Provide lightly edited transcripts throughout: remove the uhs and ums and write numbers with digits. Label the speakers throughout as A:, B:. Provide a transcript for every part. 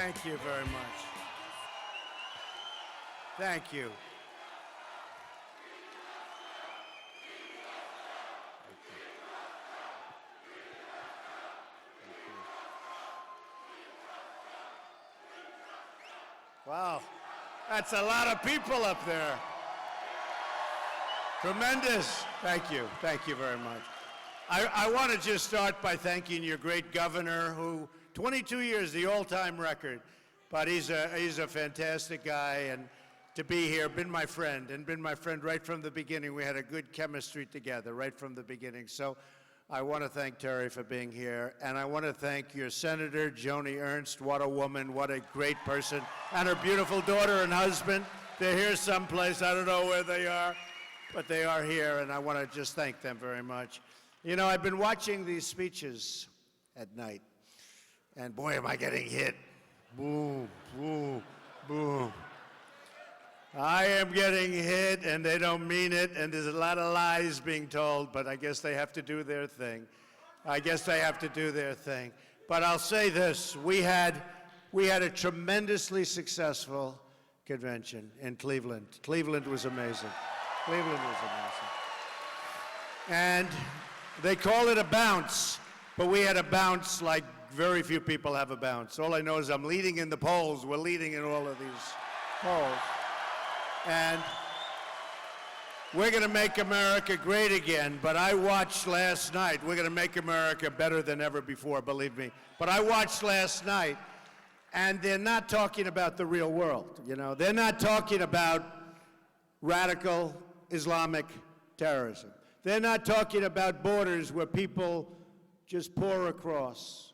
A: Thank you very much. Thank you. Wow, that's a lot of people up there. Tremendous. Thank you. Thank you very much. I want to just start by thanking your great governor, who 22 years, the all-time record, but he's a fantastic guy, and to be here, been my friend right from the beginning. We had a good chemistry together right from the beginning. So I want to thank Terry for being here, and I want to thank your senator, Joni Ernst. What a woman, what a great person, and her beautiful daughter and husband. They're here someplace, I don't know where they are, but they are here, and I want to just thank them very much. You know, I've been watching these speeches at night, and boy, am I getting hit. Boom, boom, boom. I am getting hit, and they don't mean it, and there's a lot of lies being told, but I guess they have to do their thing. But I'll say this, we had a tremendously successful convention in Cleveland. Cleveland was amazing. And they call it a bounce, but we had a bounce like very few people have a bounce. All I know is I'm leading in the polls. We're leading in all of these polls. And we're going to make America great again, but I watched last night. We're going to make America better than ever before, believe me. But I watched last night, and they're not talking about the real world, you know. They're not talking about radical Islamic terrorism. They're not talking about borders where people just pour across.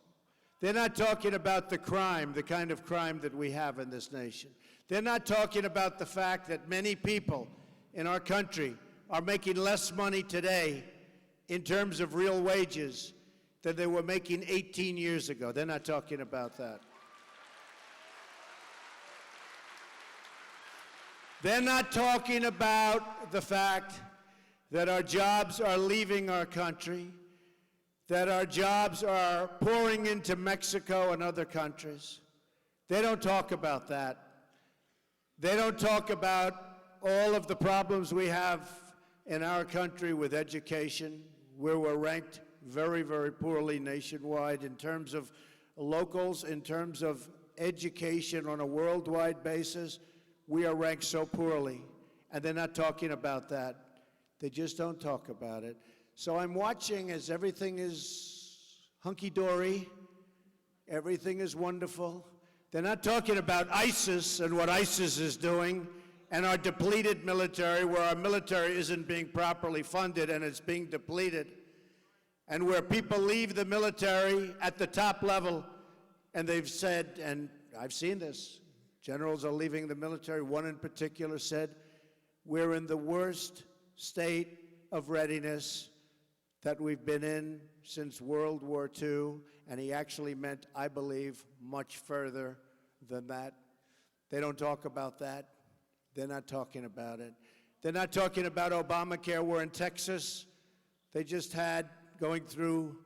A: They're not talking about the crime, the kind of crime that we have in this nation. They're not talking about the fact that many people in our country are making less money today in terms of real wages than they were making 18 years ago. They're not talking about that. They're not talking about the fact that our jobs are leaving our country, that our jobs are pouring into Mexico and other countries. They don't talk about that. They don't talk about all of the problems we have in our country with education, where we're ranked very, very poorly nationwide in terms of locals, in terms of education on a worldwide basis. We are ranked so poorly, and they're not talking about that. They just don't talk about it. So I'm watching as everything is hunky-dory, everything is wonderful. They're not talking about ISIS and what ISIS is doing and our depleted military, where our military isn't being properly funded and it's being depleted, and where people leave the military at the top level, and they've said, and I've seen this, generals are leaving the military. One in particular said, we're in the worst state of readiness that we've been in since World War II, and he actually meant, I believe, much further than that. They don't talk about that. They're not talking about it. They're not talking about Obamacare. We're in Texas. They just had, going through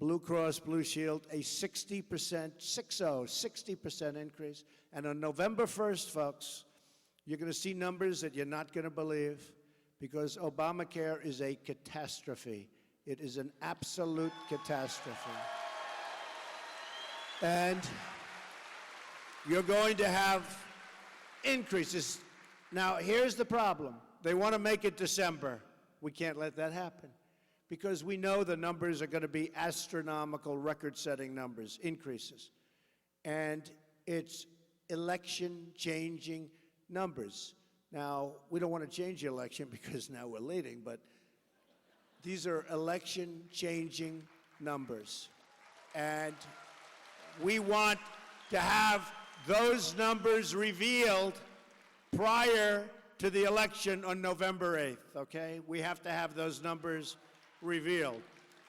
A: Blue Cross Blue Shield, a 60% increase. And on November 1st, folks, you're going to see numbers that you're not going to believe, because Obamacare is a catastrophe. It is an absolute catastrophe. And you're going to have increases. Now, here's the problem. They want to make it December. We can't let that happen, because we know the numbers are going to be astronomical, record-setting numbers, increases. And it's election-changing numbers. Now, we don't want to change the election because now we're leading, but these are election-changing numbers. And we want to have those numbers revealed prior to the election on November 8th, okay? We have to have those numbers revealed.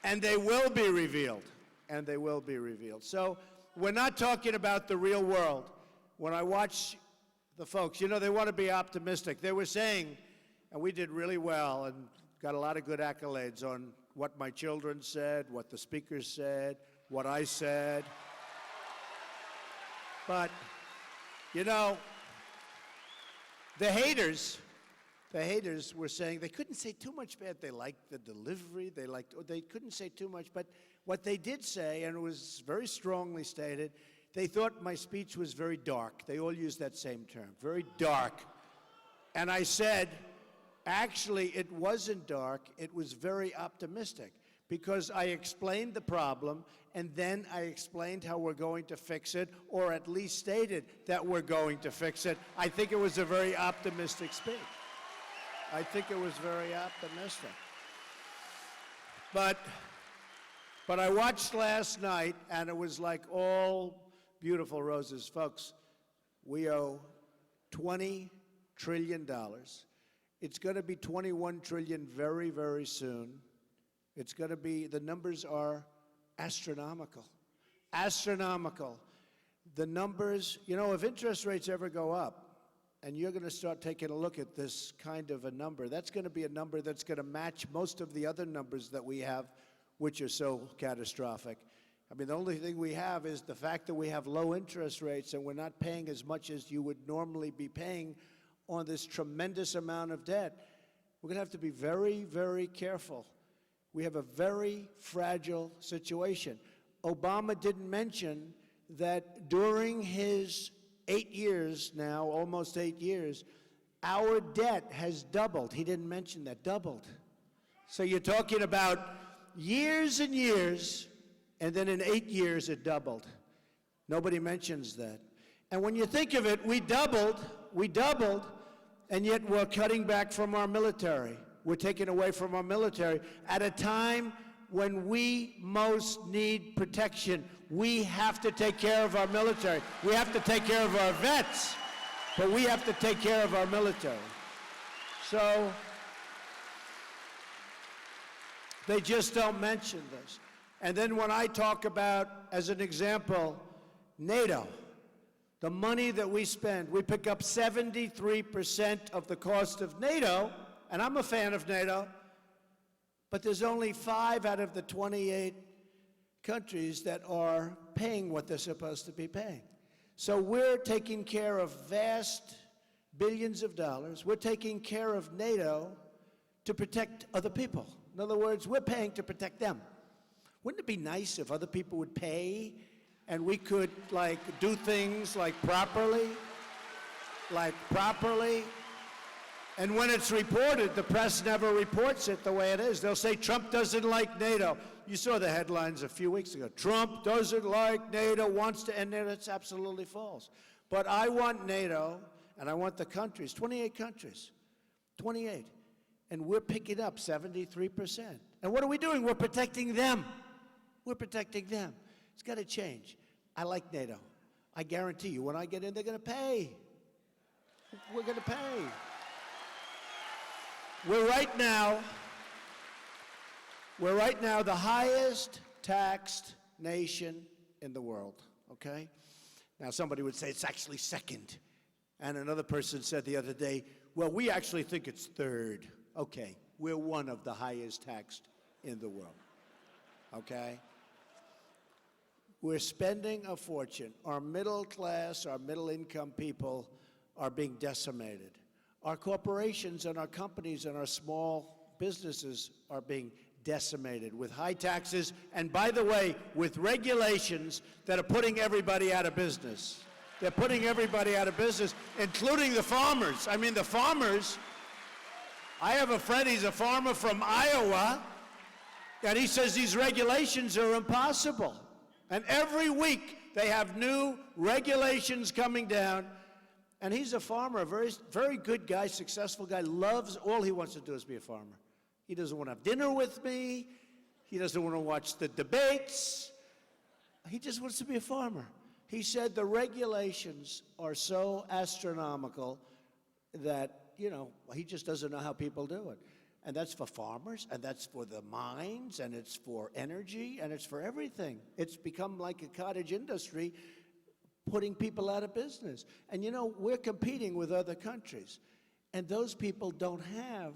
A: And they will be revealed. And they will be revealed. So we're not talking about the real world. When I watch the folks, you know, they want to be optimistic. They were saying, and we did really well and got a lot of good accolades on what my children said, what the speakers said, what I said. But, you know, the haters were saying they couldn't say too much bad. They liked the delivery. They couldn't say too much. But what they did say, and it was very strongly stated, they thought my speech was very dark. They all used that same term, very dark. And I said, actually, it wasn't dark. It was very optimistic, because I explained the problem, and then I explained how we're going to fix it, or at least stated that we're going to fix it. I think it was a very optimistic speech. I think it was very optimistic. But I watched last night, and it was like all beautiful roses. Folks, we owe $20 trillion. It's going to be 21 trillion very, very soon. It's going to be, the numbers are astronomical. Astronomical. The numbers, you know, if interest rates ever go up, and you're going to start taking a look at this kind of a number, that's going to be a number that's going to match most of the other numbers that we have, which are so catastrophic. I mean, the only thing we have is the fact that we have low interest rates and we're not paying as much as you would normally be paying on this tremendous amount of debt. We're going to have to be very, very careful. We have a very fragile situation. Obama didn't mention that during his 8 years now, almost 8 years, our debt has doubled. He didn't mention that, doubled. So you're talking about years and years, and then in 8 years it doubled. Nobody mentions that. And when you think of it, we doubled, and yet we're cutting back from our military. We're taking away from our military at a time when we most need protection. We have to take care of our military. We have to take care of our vets, but we have to take care of our military. So they just don't mention this. And then when I talk about, as an example, NATO, the money that we spend, we pick up 73% of the cost of NATO, and I'm a fan of NATO, but there's only 5 out of the 28 countries that are paying what they're supposed to be paying. So we're taking care of vast billions of dollars. We're taking care of NATO to protect other people. In other words, we're paying to protect them. Wouldn't it be nice if other people would pay and we could, like, do things properly? And when it's reported, the press never reports it the way it is. They'll say Trump doesn't like NATO. You saw the headlines a few weeks ago. Trump doesn't like NATO, wants to end NATO. It's absolutely false. But I want NATO, and I want the countries, 28 countries, 28. And we're picking up 73%. And what are we doing? We're protecting them. We're protecting them. It's got to change. I like NATO. I guarantee you, when I get in, they're going to pay. We're going to pay. We're right now the highest taxed nation in the world, okay? Now, somebody would say it's actually second. And another person said the other day, well, we actually think it's third. Okay, we're one of the highest taxed in the world, okay? We're spending a fortune. Our middle class, our middle income people are being decimated. Our corporations and our companies and our small businesses are being decimated with high taxes and, by the way, with regulations that are putting everybody out of business. They're putting everybody out of business, including the farmers. I mean, the farmers, I have a friend, he's a farmer from Iowa, and he says these regulations are impossible. And every week they have new regulations coming down. And he's a farmer, a very, very good guy, successful guy, loves, all he wants to do is be a farmer. He doesn't want to have dinner with me. He doesn't want to watch the debates. He just wants to be a farmer. He said the regulations are so astronomical that, you know, he just doesn't know how people do it. And that's for farmers, and that's for the mines, and it's for energy, and it's for everything. It's become like a cottage industry, putting people out of business. And you know, we're competing with other countries, and those people don't have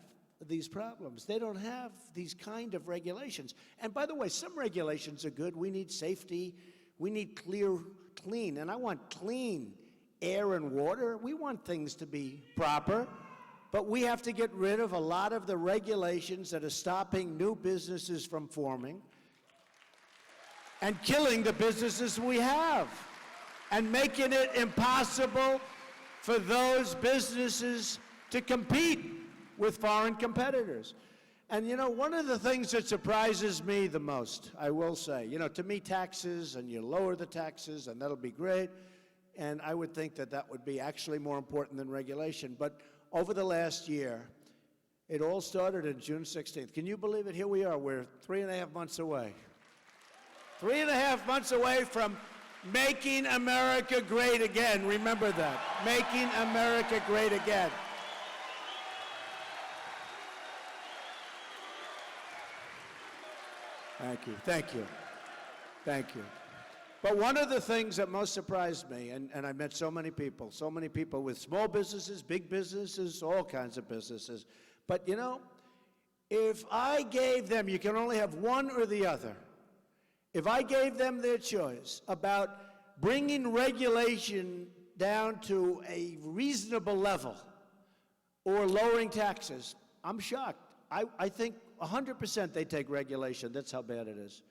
A: these problems. They don't have these kind of regulations. And by the way, some regulations are good. We need safety. We need clear clean, and I want clean air and water. We want things to be proper, but we have to get rid of a lot of the regulations that are stopping new businesses from forming and killing the businesses we have and making it impossible for those businesses to compete with foreign competitors. And you know, one of the things that surprises me the most, I will say, you know, to me taxes, and you lower the taxes, and that'll be great, and I would think that that would be actually more important than regulation. But over the last year, it all started on June 16th. Can you believe it? Here we are, we're 3.5 months away. 3.5 months away from making America great again. Remember that, making America great again. Thank you, thank you, thank you. But one of the things that most surprised me, and I met so many people with small businesses, big businesses, all kinds of businesses. But you know, if I gave them, you can only have one or the other. If I gave them their choice about bringing regulation down to a reasonable level or lowering taxes, I'm shocked. I think 100% they take regulation. That's how bad it is.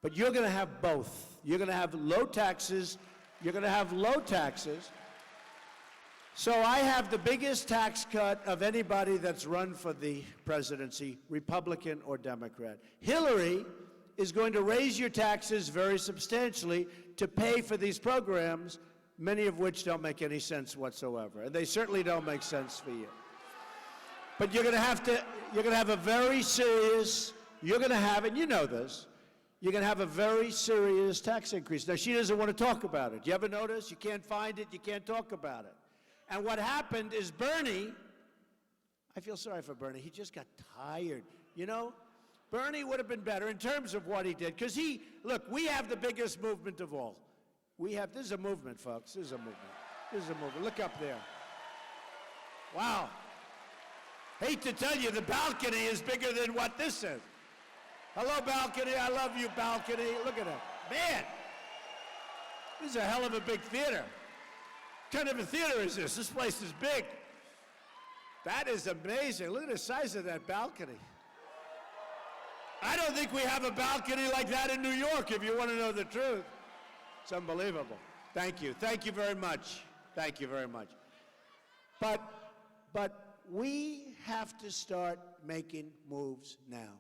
A: But you're going to have both. You're going to have low taxes. You're going to have low taxes. So I have the biggest tax cut of anybody that's run for the presidency, Republican or Democrat. Hillary is going to raise your taxes very substantially to pay for these programs, many of which don't make any sense whatsoever. And they certainly don't make sense for you. But you're going to have a very serious, and you know this, you're going to have a very serious tax increase. Now, she doesn't want to talk about it. You ever notice? You can't find it, you can't talk about it. And what happened is Bernie, I feel sorry for Bernie, he just got tired. You know, Bernie would have been better in terms of what he did, because look, we have the biggest movement of all. This is a movement, folks, this is a movement. This is a movement, look up there. Wow. Hate to tell you, the balcony is bigger than what this is. Hello, balcony. I love you, balcony. Look at that. Man, this is a hell of a big theater. What kind of a theater is this? This place is big. That is amazing. Look at the size of that balcony. I don't think we have a balcony like that in New York, if you want to know the truth. It's unbelievable. Thank you. Thank you very much. Thank you very much. But we have to start making moves now.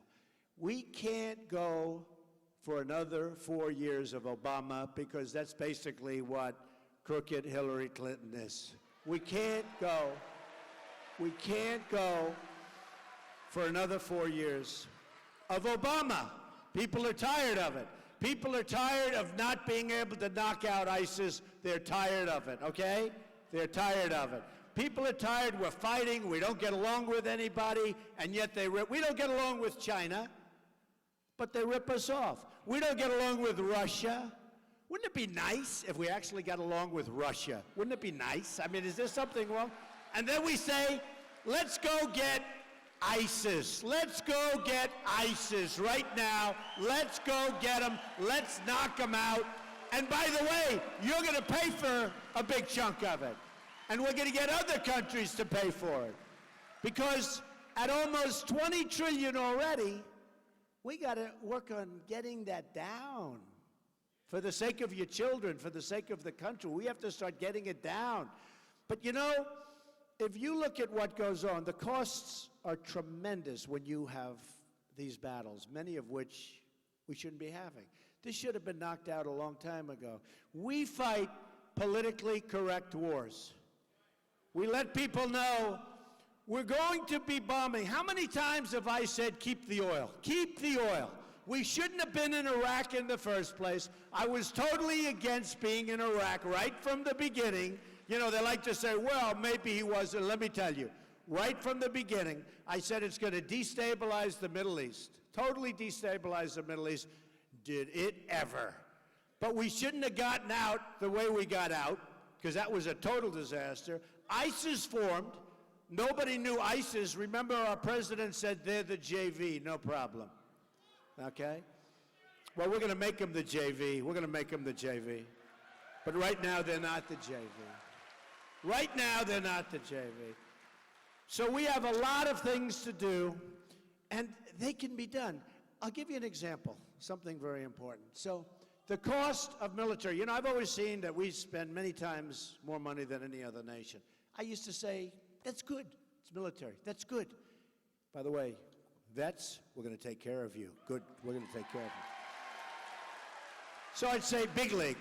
A: We can't go for another 4 years of Obama, because that's basically what crooked Hillary Clinton is. We can't go for another 4 years of Obama. People are tired of it. People are tired of not being able to knock out ISIS. They're tired of it, okay? They're tired of it. People are tired, we're fighting, we don't get along with anybody, and yet we don't get along with China, but they rip us off. We don't get along with Russia. Wouldn't it be nice if we actually got along with Russia? Wouldn't it be nice? I mean, is there something wrong? And then we say, let's go get ISIS. Let's go get ISIS right now. Let's go get them. Let's knock them out. And by the way, you're going to pay for a big chunk of it. And we're going to get other countries to pay for it. Because at almost 20 trillion already, we got to work on getting that down. For the sake of your children, for the sake of the country, we have to start getting it down. But you know, if you look at what goes on, the costs are tremendous when you have these battles, many of which we shouldn't be having. This should have been knocked out a long time ago. We fight politically correct wars. We let people know we're going to be bombing. How many times have I said, keep the oil? Keep the oil. We shouldn't have been in Iraq in the first place. I was totally against being in Iraq right from the beginning. You know, they like to say, well, maybe he wasn't. Let me tell you, right from the beginning, I said it's going to destabilize the Middle East. Totally destabilize the Middle East. Did it ever? But we shouldn't have gotten out the way we got out, because that was a total disaster. ISIS formed. Nobody knew ISIS. Remember, our president said they're the JV, no problem. Okay? Well, we're going to make them the JV. We're going to make them the JV. But right now, they're not the JV. Right now, they're not the JV. So we have a lot of things to do, and they can be done. I'll give you an example, something very important. So the cost of military, you know, I've always seen that we spend many times more money than any other nation. I used to say, that's good. It's military. That's good. By the way, vets, we're going to take care of you. Good, we're going to take care of you. So I'd say big league.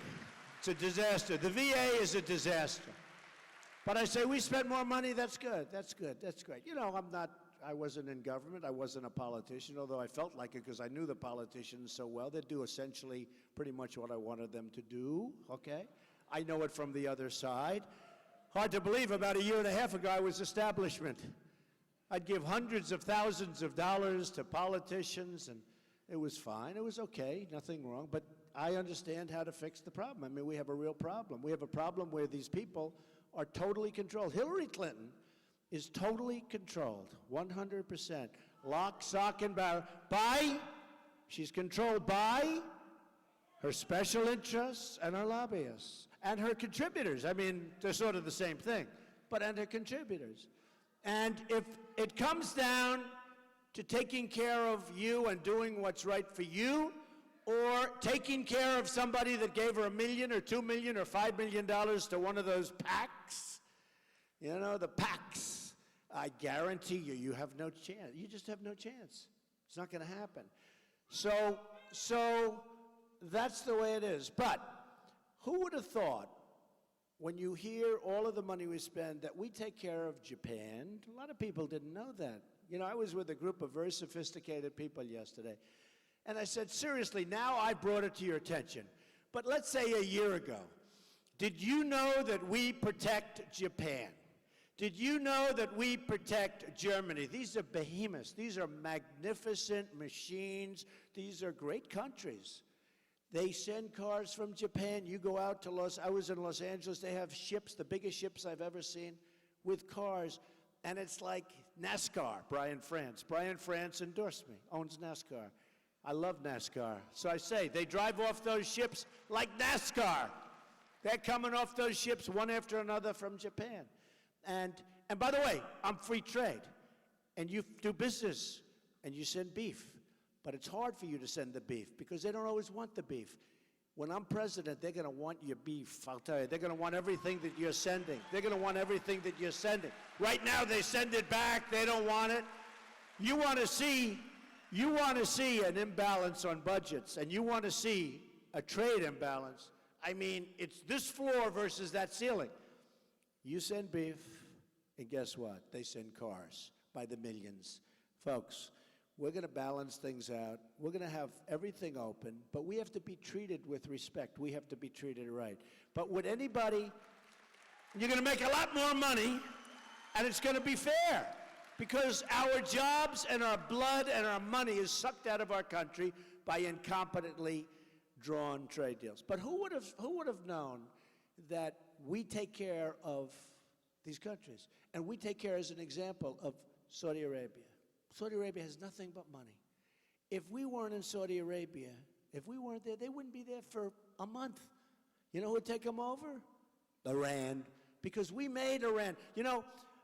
A: It's a disaster. The VA is a disaster. But I say we spend more money, that's good, that's good, that's great. You know, I wasn't in government, I wasn't a politician, although I felt like it because I knew the politicians so well. They do essentially pretty much what I wanted them to do, okay? I know it from the other side. Hard to believe, about a year and a half ago, I was establishment. I'd give hundreds of thousands of dollars to politicians, and it was fine, it was okay, nothing wrong, but I understand how to fix the problem. I mean, we have a real problem. We have a problem where these people are totally controlled. Hillary Clinton is totally controlled, 100%. Lock, stock, and barrel. She's controlled by her special interests and her lobbyists and her contributors. I mean, they're sort of the same thing, and her contributors. And if it comes down to taking care of you and doing what's right for you, or taking care of somebody that gave her $1 million or $2 million or $5 million to one of those PACs, you know, the PACs, I guarantee you, you have no chance. You just have no chance. It's not going to happen. So that's the way it is. But who would have thought, when you hear all of the money we spend, that we take care of Japan? A lot of people didn't know that. You know, I was with a group of very sophisticated people yesterday. And I said, seriously, now I brought it to your attention. But let's say a year ago, did you know that we protect Japan? Did you know that we protect Germany? These are behemoths. These are magnificent machines. These are great countries. They send cars from Japan. You go out to I was in Los Angeles. They have ships, the biggest ships I've ever seen, with cars. And it's like NASCAR, Brian France. Brian France endorsed me, owns NASCAR. I love NASCAR. So I say, they drive off those ships like NASCAR. They're coming off those ships one after another from Japan. And by the way, I'm free trade. And you do business, and you send beef. But it's hard for you to send the beef, because they don't always want the beef. When I'm president, they're going to want your beef, I'll tell you. They're going to want everything that you're sending. They're going to want everything that you're sending. Right now, they send it back. They don't want it. You want to see an imbalance on budgets, and you want to see a trade imbalance. I mean, it's this floor versus that ceiling. You send beef, and guess what? They send cars by the millions. Folks, we're going to balance things out. We're going to have everything open, but we have to be treated with respect. We have to be treated right. But would anybody, you're going to make a lot more money, and it's going to be fair. Because our jobs and our blood and our money is sucked out of our country by incompetently drawn trade deals. But who would have known that we take care of these countries? And we take care, as an example, of Saudi Arabia. Saudi Arabia has nothing but money. If we weren't in Saudi Arabia, if we weren't there, they wouldn't be there for a month. You know who would take them over? Iran. Because we made Iran. You know,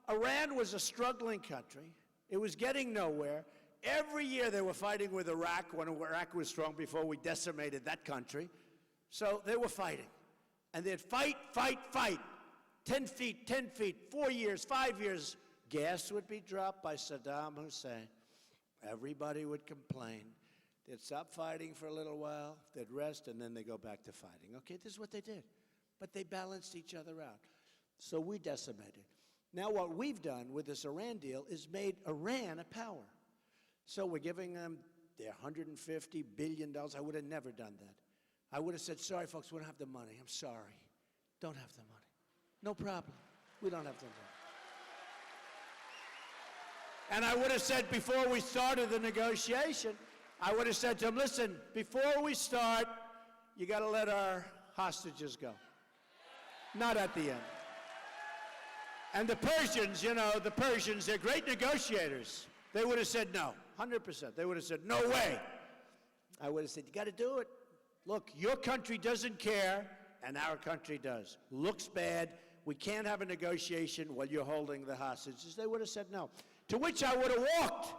A: Iran was a struggling country. It was getting nowhere. Every year they were fighting with Iraq when Iraq was strong, before we decimated that country. So they were fighting. And they'd fight, 10 feet, 4 years, 5 years. Gas would be dropped by Saddam Hussein. Everybody would complain. They'd stop fighting for a little while, they'd rest, and then they go back to fighting. Okay, this is what they did. But they balanced each other out. So we decimated. Now what we've done with this Iran deal is made Iran a power. So we're giving them their $150 billion. I would have never done that. I would have said, sorry, folks, we don't have the money. I'm sorry. Don't have the money. No problem. We don't have the money. And I would have said, before we started the negotiation, I would have said to them, listen, before we start, you got to let our hostages go. Not at the end. And the Persians, you know, they're great negotiators. They would have said no, 100%. They would have said, no way. I would have said, you got to do it. Look, your country doesn't care and our country does. Looks bad. We can't have a negotiation while you're holding the hostages. They would have said no. To which I would have walked.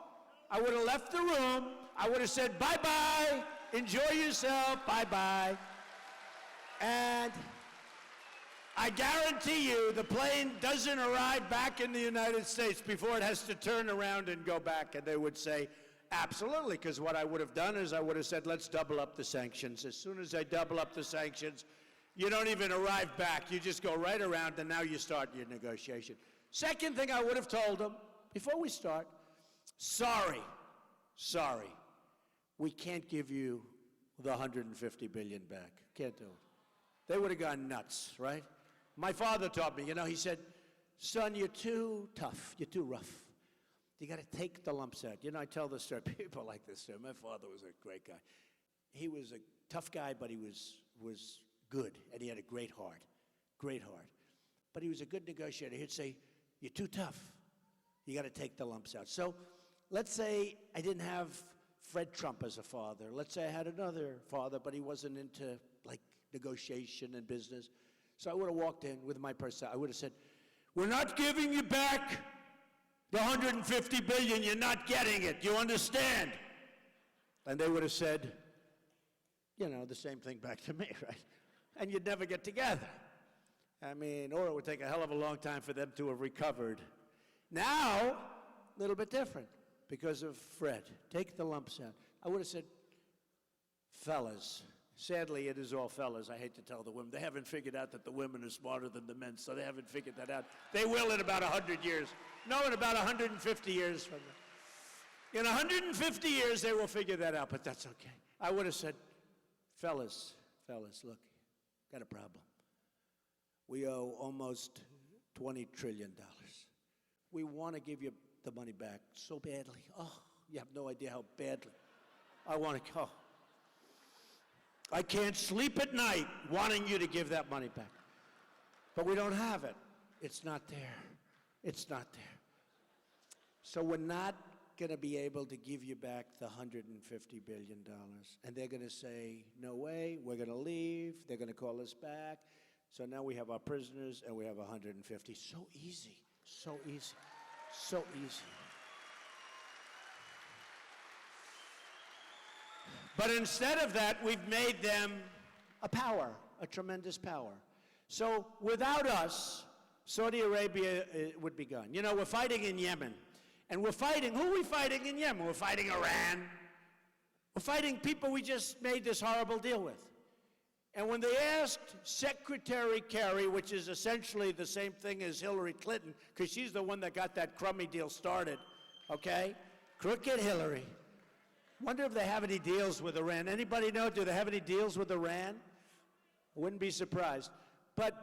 A: I would have left the room. I would have said, bye-bye, enjoy yourself, bye-bye. And I guarantee you the plane doesn't arrive back in the United States before it has to turn around and go back. And they would say, absolutely, because what I would have done is I would have said, let's double up the sanctions. As soon as I double up the sanctions, you don't even arrive back. You just go right around, and now you start your negotiation. Second thing I would have told them, before we start, sorry, we can't give you the $150 billion back. Can't do it. They would have gone nuts, right? My father taught me, he said, son, you're too tough, you're too rough. You got to take the lumps out. I tell this story, people like this story. My father was a great guy. He was a tough guy, but he was good, and he had a great heart. But he was a good negotiator. He'd say, you're too tough. You got to take the lumps out. So let's say I didn't have Fred Trump as a father. Let's say I had another father, but he wasn't into, negotiation and business. So I would have walked in with my purse. I would have said, we're not giving you back the $150 billion. You're not getting it. You understand? And they would have said, the same thing back to me, right? And you'd never get together. Or it would take a hell of a long time for them to have recovered. Now, a little bit different because of Fred. Take the lumps out. I would have said, fellas, sadly, it is all fellas. I hate to tell the women. They haven't figured out that the women are smarter than the men, so they haven't figured that out. They will in about 100 years. No, in about 150 years from now. In 150 years, they will figure that out, but that's okay. I would have said, fellas, look, got a problem. We owe almost $20 trillion. We want to give you the money back so badly. Oh, you have no idea how badly. I want to go. I can't sleep at night wanting you to give that money back. But we don't have it. It's not there. It's not there. So we're not going to be able to give you back the $150 billion. And they're going to say, no way, we're going to leave. They're going to call us back. So now we have our prisoners and we have 150. So easy, so easy, so easy. But instead of that, we've made them a power, a tremendous power. So without us, Saudi Arabia would be gone. We're fighting in Yemen. And who are we fighting in Yemen? We're fighting Iran. We're fighting people we just made this horrible deal with. And when they asked Secretary Kerry, which is essentially the same thing as Hillary Clinton, because she's the one that got that crummy deal started, okay? Crooked Hillary. Wonder if they have any deals with Iran. Anybody know, do they have any deals with Iran? I wouldn't be surprised. But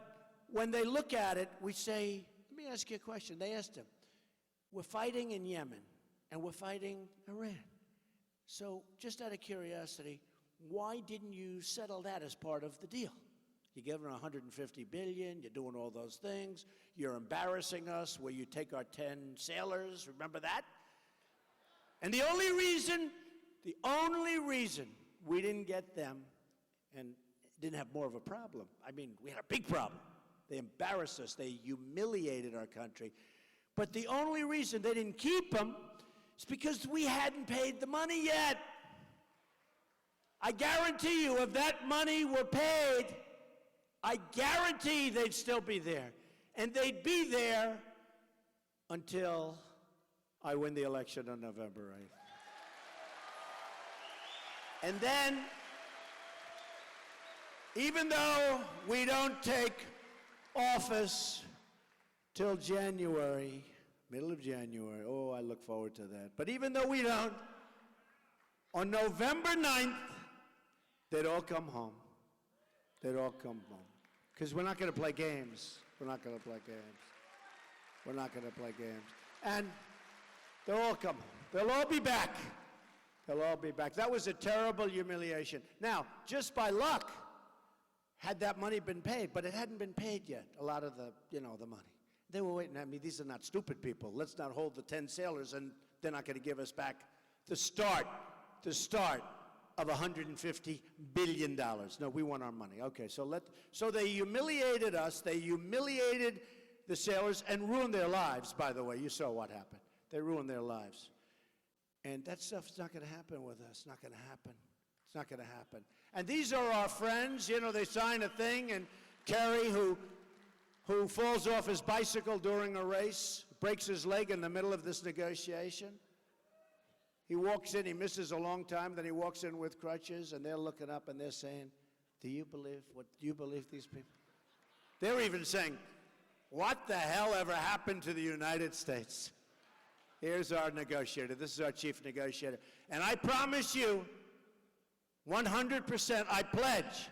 A: when they look at it, we say, let me ask you a question. They asked him, we're fighting in Yemen, and we're fighting Iran. So just out of curiosity, why didn't you settle that as part of the deal? You're giving $150 billion, you're doing all those things, you're embarrassing us where you take our 10 sailors, remember that? And the only reason we didn't get them and didn't have more of a problem, we had a big problem. They embarrassed us, they humiliated our country. But the only reason they didn't keep them is because we hadn't paid the money yet. I guarantee you, if that money were paid, I guarantee they'd still be there. And they'd be there until I win the election on November 8th. And then, even though we don't take office till January, middle of January, oh, I look forward to that. But even though we don't, on November 9th, they'd all come home. They'd all come home. Because we're not going to play games. We're not going to play games. We're not going to play games. And they'll all come home. They'll all be back. They'll all be back. That was a terrible humiliation. Now, just by luck, had that money been paid, but it hadn't been paid yet, a lot of the money. They were waiting. These are not stupid people. Let's not hold the 10 sailors, and they're not going to give us back the start of $150 billion. No, we want our money. Okay, so they humiliated us. They humiliated the sailors and ruined their lives, by the way. You saw what happened. They ruined their lives. And that stuff's not going to happen with us. Not going to happen. It's not going to happen. And these are our friends. You know, they sign a thing, and Kerry, who falls off his bicycle during a race, breaks his leg in the middle of this negotiation. He walks in, he misses a long time, then he walks in with crutches, and they're looking up and they're saying, do you believe these people? They're even saying, what the hell ever happened to the United States? Here's our negotiator. This is our chief negotiator. And I promise you, 100%, I pledge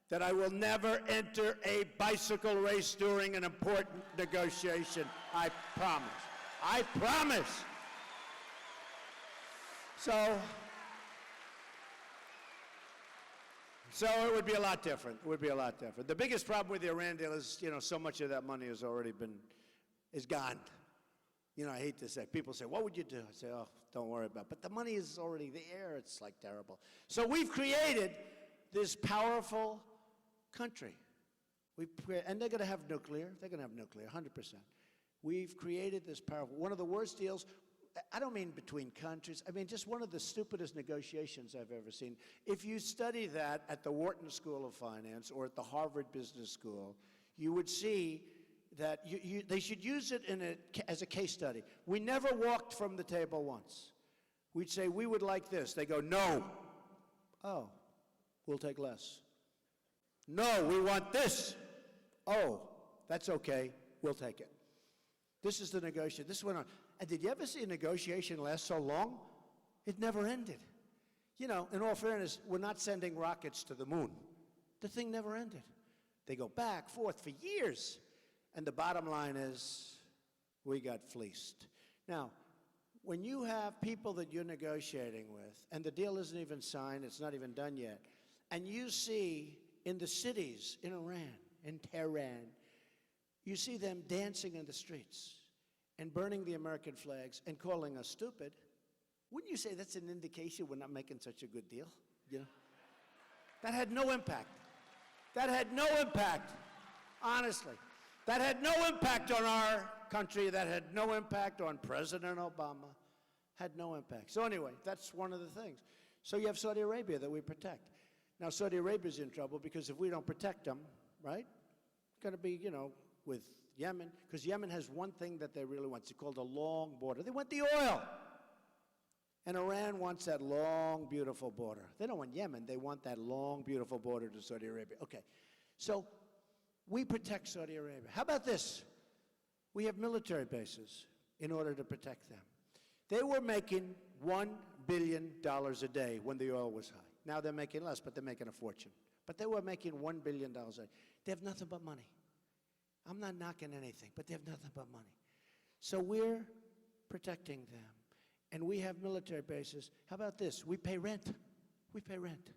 A: that I will never enter a bicycle race during an important negotiation. I promise. I promise. So it would be a lot different. It would be a lot different. The biggest problem with the Iran deal is, you know, so much of that money has already is gone. You know, I hate to say, people say, what would you do? I say, oh, don't worry about it. But the money is already there. It's like terrible. So we've created this powerful country. And they're going to have nuclear. They're going to have nuclear, 100%. We've created this powerful, one of the worst deals. I don't mean between countries. I mean just one of the stupidest negotiations I've ever seen. If you study that at the Wharton School of Finance or at the Harvard Business School, you would see that they should use it as a case study. We never walked from the table once. We'd say, we would like this. They go, no. Oh, we'll take less. No, we want this. Oh, that's okay. We'll take it. This is the negotiation. This went on. And did you ever see a negotiation last so long? It never ended. You know, in all fairness, we're not sending rockets to the moon. The thing never ended. They go back, forth for years. And the bottom line is, we got fleeced. Now, when you have people that you're negotiating with, and the deal isn't even signed, it's not even done yet, and you see in the cities in Iran, in Tehran, you see them dancing in the streets and burning the American flags and calling us stupid, wouldn't you say that's an indication we're not making such a good deal? You know? That had no impact. That had no impact, honestly. That had no impact on our country. That had no impact on President Obama. Had no impact. So anyway, that's one of the things. So you have Saudi Arabia that we protect. Now Saudi Arabia's in trouble because if we don't protect them, right, it's going to be, you know, with Yemen, because Yemen has one thing that they really want. It's called a long border. They want the oil. And Iran wants that long, beautiful border. They don't want Yemen. They want that long, beautiful border to Saudi Arabia. Okay. So we protect Saudi Arabia. How about this? We have military bases in order to protect them. They were making $1 billion a day when the oil was high. Now they're making less, but they're making a fortune. But they were making $1 billion a day. They have nothing but money. I'm not knocking anything, but they have nothing but money. So we're protecting them. And we have military bases. How about this? We pay rent. We pay rent.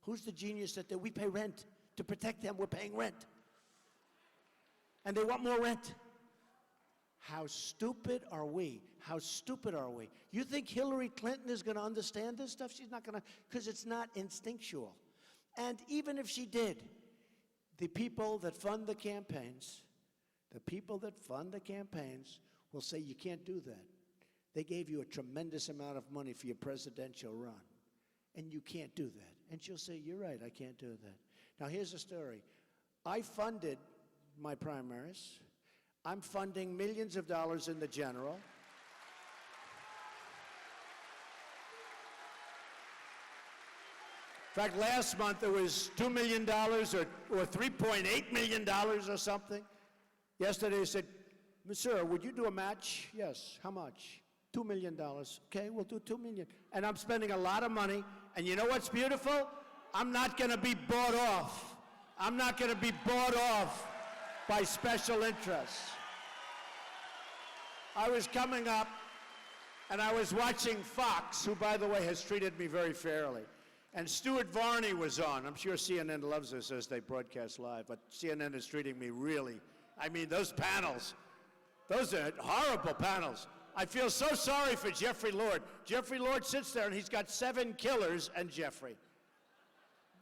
A: Who's the genius that we pay rent? To protect them, we're paying rent. And they want more rent. How stupid are we? How stupid are we? You think Hillary Clinton is going to understand this stuff? She's not going to, because it's not instinctual. And even if she did, the people that fund the campaigns will say you can't do that. They gave you a tremendous amount of money for your presidential run, and you can't do that. And she'll say, you're right, I can't do that. Now here's the story. I funded my primaries. I'm funding millions of dollars in the general. In fact, last month it was $2 million or $3.8 million or something. Yesterday I said, sir, would you do a match? Yes. How much? $2 million. Okay, we'll do $2 million. And I'm spending a lot of money. And you know what's beautiful? I'm not going to be bought off. I'm not going to be bought off by special interests. I was coming up and I was watching Fox, who, by the way, has treated me very fairly. And Stuart Varney was on. I'm sure CNN loves this as they broadcast live, but CNN is treating me really, I mean, those panels, those are horrible panels. I feel so sorry for Jeffrey Lord. Jeffrey Lord sits there and he's got 7 killers and Jeffrey.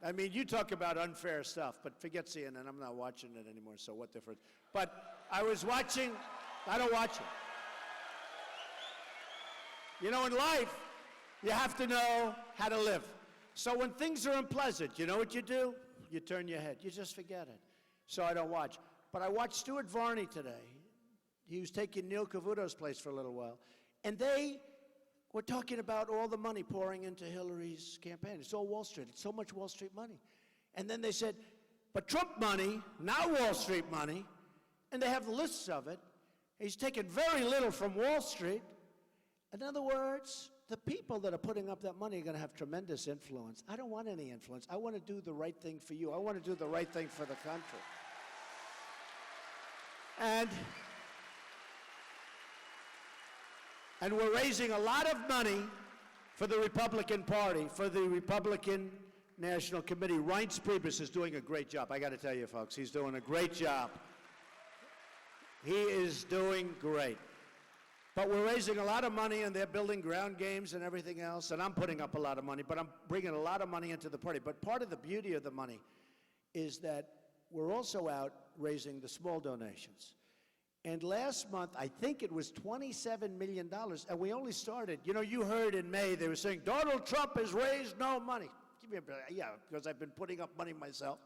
A: I mean, you talk about unfair stuff, but forget CNN. I'm not watching it anymore, so what difference? But I was watching, I don't watch it. You know, in life, you have to know how to live. So when things are unpleasant, you know what you do? You turn your head. You just forget it. So I don't watch. But I watched Stuart Varney today. He was taking Neil Cavuto's place for a little while. And they were talking about all the money pouring into Hillary's campaign. It's all Wall Street. It's so much Wall Street money. And then they said, but Trump money, not Wall Street money, and they have the lists of it. He's taken very little from Wall Street. In other words, the people that are putting up that money are going to have tremendous influence. I don't want any influence. I want to do the right thing for you. I want to do the right thing for the country. And we're raising a lot of money for the Republican Party, for the Republican National Committee. Reince Priebus is doing a great job. I got to tell you, folks, he's doing a great job. He is doing great. But we're raising a lot of money, and they're building ground games and everything else, and I'm putting up a lot of money, but I'm bringing a lot of money into the party. But part of the beauty of the money is that we're also out raising the small donations. And last month, I think it was $27 million, and we only started. You know, you heard in May, they were saying, Donald Trump has raised no money. Give me a break. Yeah, because I've been putting up money myself.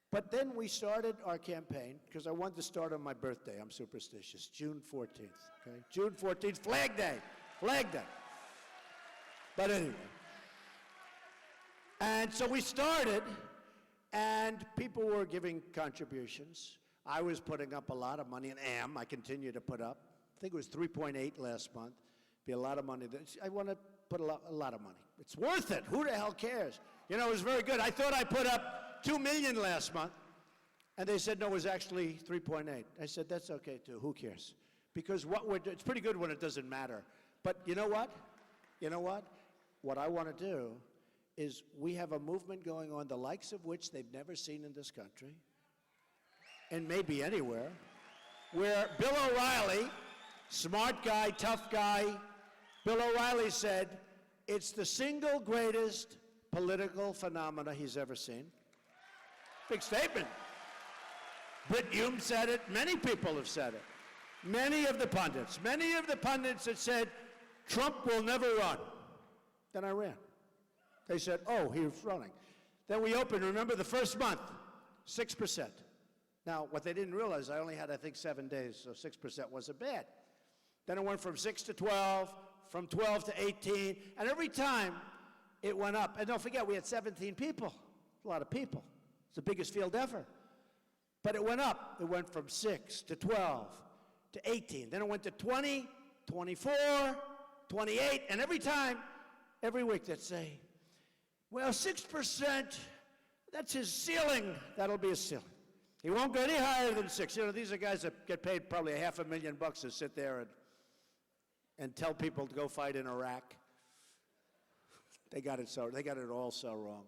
A: But then we started our campaign, because I wanted to start on my birthday. I'm superstitious. June 14th, okay? June 14th, Flag Day. Flag Day. But anyway. And so we started, and people were giving contributions. I was putting up a lot of money, and I continue to put up. I think it was 3.8 last month. Be a lot of money. I want to put a lot of money. It's worth it. Who the hell cares? You know, it was very good. I thought I put up $2 million last month, and they said, no, it was actually 3.8. I said, that's okay, too. Who cares? Because it's pretty good when it doesn't matter. But you know what? You know what? What I want to do is we have a movement going on, the likes of which they've never seen in this country, and maybe anywhere, where Bill O'Reilly, smart guy, tough guy, Bill O'Reilly said, it's the single greatest political phenomena he's ever seen. Big statement. Britt Hume said it. Many people have said it. Many of the pundits that said, Trump will never run. Then I ran. They said, oh, he was running. Then we opened, remember, the first month, 6%. Now, what they didn't realize, I only had, I think, 7 days, so 6% wasn't bad. Then it went from 6 to 12, from 12 to 18, and every time it went up. And don't forget, we had 17 people. A lot of people. It's the biggest field ever. But it went up. It went from 6 to 12 to 18. Then it went to 20, 24, 28, and every time, every week they'd say, well, 6%, that's his ceiling. That'll be his ceiling. He won't go any higher than 6. You know, these are guys that get paid probably $500,000 to sit there and tell people to go fight in Iraq. They got it all so wrong.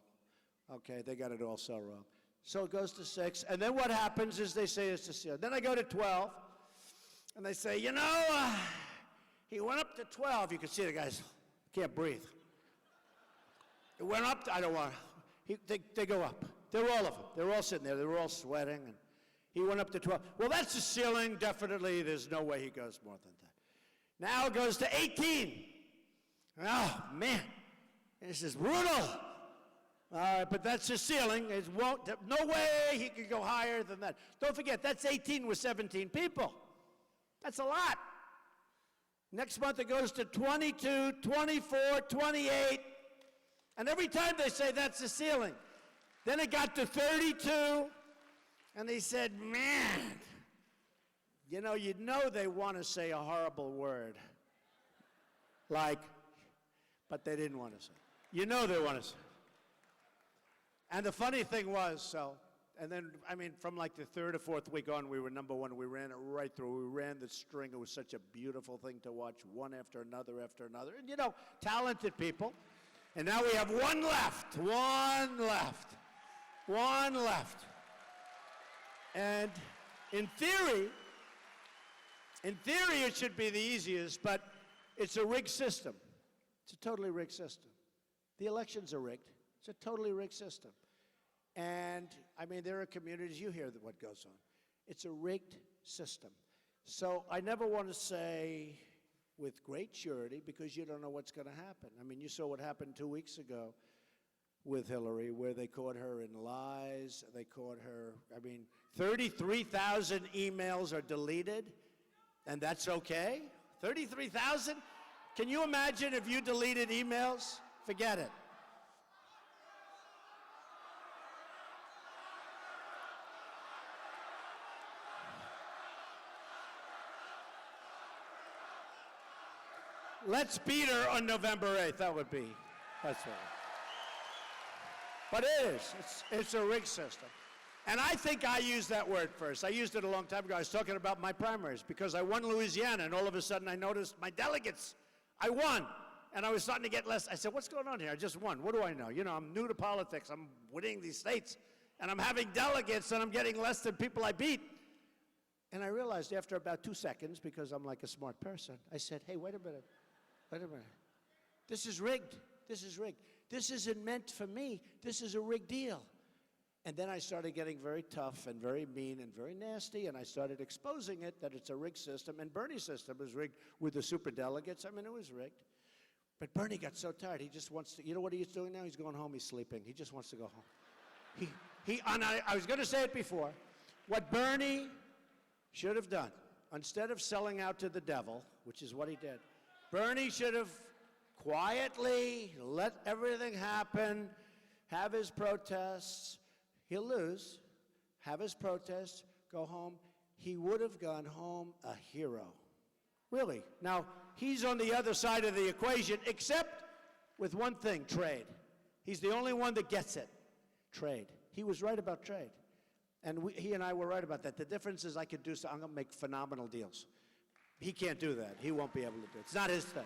A: Okay, they got it all so wrong. So it goes to 6, and then what happens is they say it's the ceiling. Then I go to 12, and they say, you know, he went up to 12. You can see the guys can't breathe. It went up to, I don't want to. They go up. They're all of them. They're all sitting there. They were all sweating. And he went up to 12. Well, that's the ceiling. Definitely, there's no way he goes more than that. Now it goes to 18. Oh, man. This is brutal. But that's the ceiling. No way he could go higher than that. Don't forget, that's 18 with 17 people. That's a lot. Next month it goes to 22, 24, 28. And every time they say that's the ceiling. Then it got to 32, and they said, man, you know they want to say a horrible word. Like, but they didn't want to say. You know they want to say. And the funny thing was, and then, I mean, from like the third or fourth week on, we were number one. We ran it right through. We ran the string. It was such a beautiful thing to watch, one after another after another. And, you know, talented people. And now we have one left. And in theory, In theory, it should be the easiest, but it's a rigged system. It's a totally rigged system. The elections are rigged. It's a totally rigged system. And, I mean, there are communities, you hear what goes on. It's a rigged system. So I never want to say with great surety, because you don't know what's going to happen. I mean, you saw what happened 2 weeks ago with Hillary, where they caught her in lies. They caught her, I mean, 33,000 emails are deleted, and that's okay? 33,000? Can you imagine if you deleted emails? Forget it. Let's beat her on November 8th. That would be, that's right. But it is. It's a rigged system. And I think I used that word first. I used it a long time ago. I was talking about my primaries because I won Louisiana, and all of a sudden I noticed my delegates. I won, and I was starting to get less. I said, what's going on here? I just won. What do I know? You know, I'm new to politics. I'm winning these states, and I'm having delegates, and I'm getting less than people I beat. And I realized after about 2 seconds, because I'm like a smart person, I said, hey, wait a minute. Wait a minute. This is rigged. This is rigged. This isn't meant for me. This is a rigged deal. And then I started getting very tough and very mean and very nasty, and I started exposing it, that it's a rigged system. And Bernie's system was rigged with the superdelegates. I mean, it was rigged. But Bernie got so tired, he just wants to, you know what he's doing now? He's going home, he's sleeping. He just wants to go home. And I was going to say it before. What Bernie should have done, instead of selling out to the devil, which is what he did, Bernie should have quietly let everything happen, have his protests. He'll lose, have his protests, go home. He would have gone home a hero. Really. Now, he's on the other side of the equation, except with one thing, trade. He's the only one that gets it, trade. He was right about trade. And he and I were right about that. The difference is I could do so. I'm going to make phenomenal deals. He can't do that. He won't be able to do it. It's not his thing.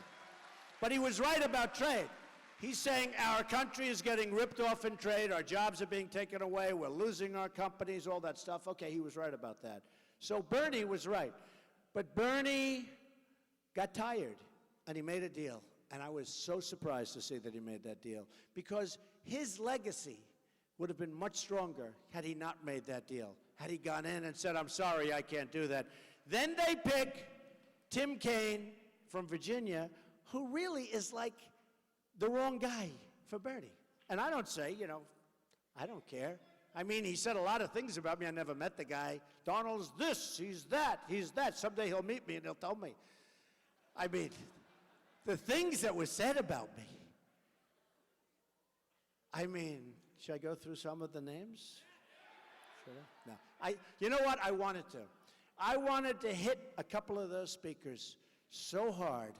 A: But he was right about trade. He's saying our country is getting ripped off in trade. Our jobs are being taken away. We're losing our companies, all that stuff. Okay, he was right about that. So Bernie was right. But Bernie got tired, and he made a deal. And I was so surprised to see that he made that deal, because his legacy would have been much stronger had he not made that deal, had he gone in and said, I'm sorry, I can't do that. Then they pick Tim Kaine from Virginia, who really is like the wrong guy for Bernie. And I don't say, you know, I don't care. I mean, he said a lot of things about me. I never met the guy. Donald's this, he's that, he's that. Someday he'll meet me and he'll tell me. I mean, the things that were said about me. I mean, should I go through some of the names? Should I? No. You know what? I wanted to. I wanted to hit a couple of those speakers so hard,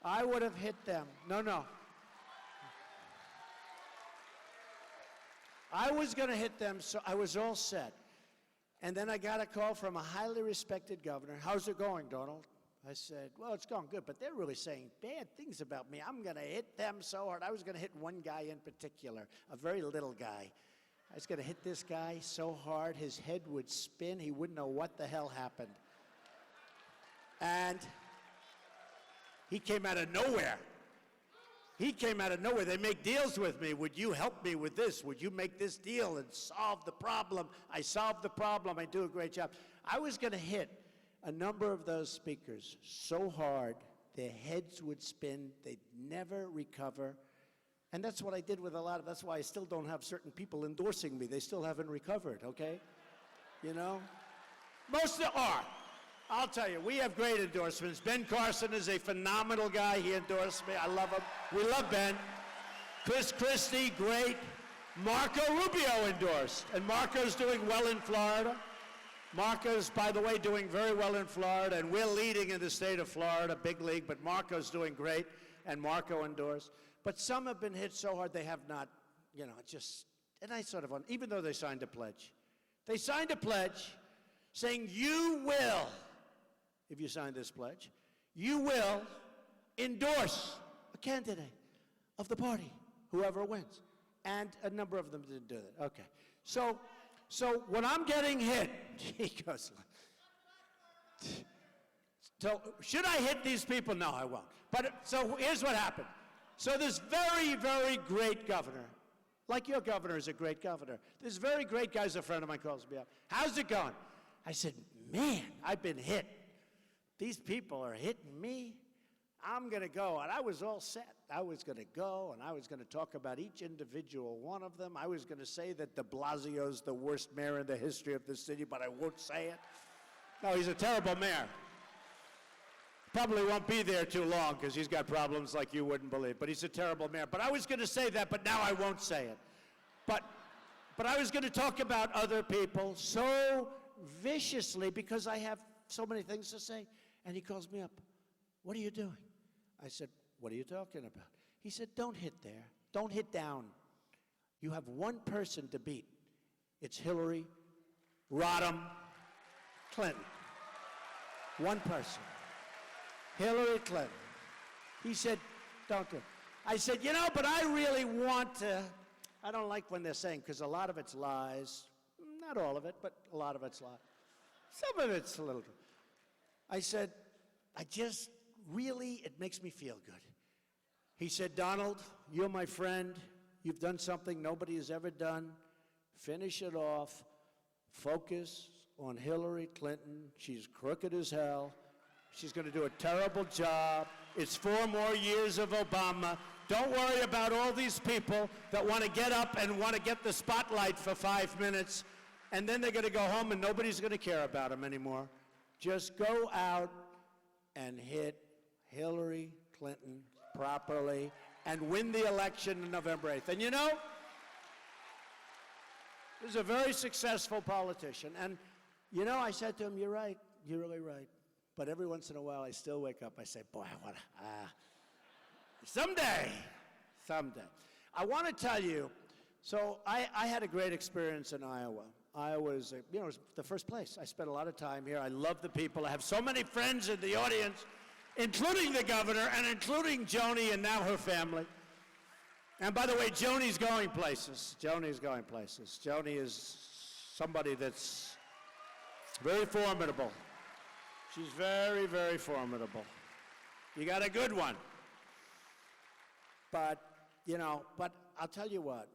A: I would have hit them. No. I was going to hit them, so I was all set. And then I got a call from a highly respected governor. How's it going, Donald? I said, well, it's going good, but they're really saying bad things about me. I'm going to hit them so hard. I was going to hit one guy in particular, a very little guy. I was going to hit this guy so hard his head would spin. He wouldn't know what the hell happened. And he came out of nowhere. He came out of nowhere. They make deals with me. Would you help me with this? Would you make this deal and solve the problem? I solved the problem. I do a great job. I was going to hit a number of those speakers so hard their heads would spin. They'd never recover. And that's what I did with a lot of, that's why I still don't have certain people endorsing me. They still haven't recovered, okay? You know? Most of them are. I'll tell you, we have great endorsements. Ben Carson is a phenomenal guy. He endorsed me. I love him. We love Ben. Chris Christie, great. Marco Rubio endorsed. And Marco's doing well in Florida. Marco's, by the way, doing very well in Florida. And we're leading in the state of Florida, big league. But Marco's doing great. And Marco endorsed. But some have been hit so hard they have not, you know, just, and I sort of, even though they signed a pledge. They signed a pledge saying, you will, if you sign this pledge, you will endorse a candidate of the party, whoever wins. And a number of them didn't do that. Okay. So when I'm getting hit, he goes, So should I hit these people? No, I won't. But so here's what happened. So this very, very great governor, like your governor is a great governor, this very great guy's a friend of mine, calls me up. How's it going? I said, man, I've been hit. These people are hitting me. I'm going to go. And I was all set. I was going to go, and I was going to talk about each individual one of them. I was going to say that de Blasio's the worst mayor in the history of the city, but I won't say it. No, he's a terrible mayor. Probably won't be there too long because he's got problems like you wouldn't believe. But he's a terrible mayor. But I was going to say that, but now I won't say it. But I was going to talk about other people so viciously because I have so many things to say. And he calls me up. What are you doing? I said, what are you talking about? He said, don't hit there. Don't hit down. You have one person to beat. It's Hillary Rodham Clinton. One person. Hillary Clinton. He said, don't do it. I said, you know, but I really want to, I don't like when they're saying, because a lot of it's lies. Not all of it, but a lot of it's lies. Some of it's a little. I said, I just really, it makes me feel good. He said, Donald, you're my friend. You've done something nobody has ever done. Finish it off. Focus on Hillary Clinton. She's crooked as hell. She's going to do a terrible job. It's 4 more years of Obama. Don't worry about all these people that want to get up and want to get the spotlight for 5 minutes, and then they're going to go home and nobody's going to care about them anymore. Just go out and hit Hillary Clinton properly and win the election on November 8th. And you know, he's a very successful politician. And you know, I said to him, you're right, you're really right. But every once in a while, I still wake up, I say, boy, I want to, someday. I want to tell you, so I had a great experience in Iowa. Iowa was, you know, it was the first place. I spent a lot of time here. I love the people. I have so many friends in the audience, including the governor and including Joni and now her family. And by the way, Joni's going places. Joni's going places. Joni is somebody that's very formidable. She's very, very formidable. You got a good one. But, you know, but I'll tell you what.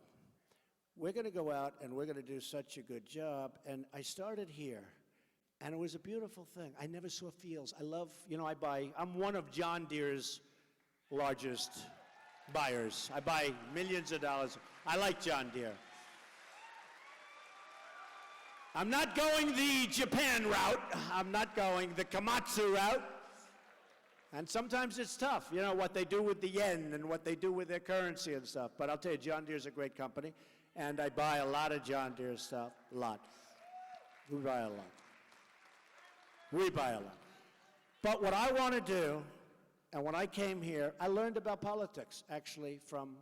A: We're going to go out and we're going to do such a good job. And I started here, and it was a beautiful thing. I never saw fields. I love, you know, I'm one of John Deere's largest buyers. I buy millions of dollars. I like John Deere. I'm not going the Japan route. I'm not going the Komatsu route. And sometimes it's tough, you know, what they do with the yen and what they do with their currency and stuff. But I'll tell you, John Deere's a great company. And I buy a lot of John Deere stuff, a lot. We buy a lot. We buy a lot. But what I want to do, and when I came here, I learned about politics, actually, from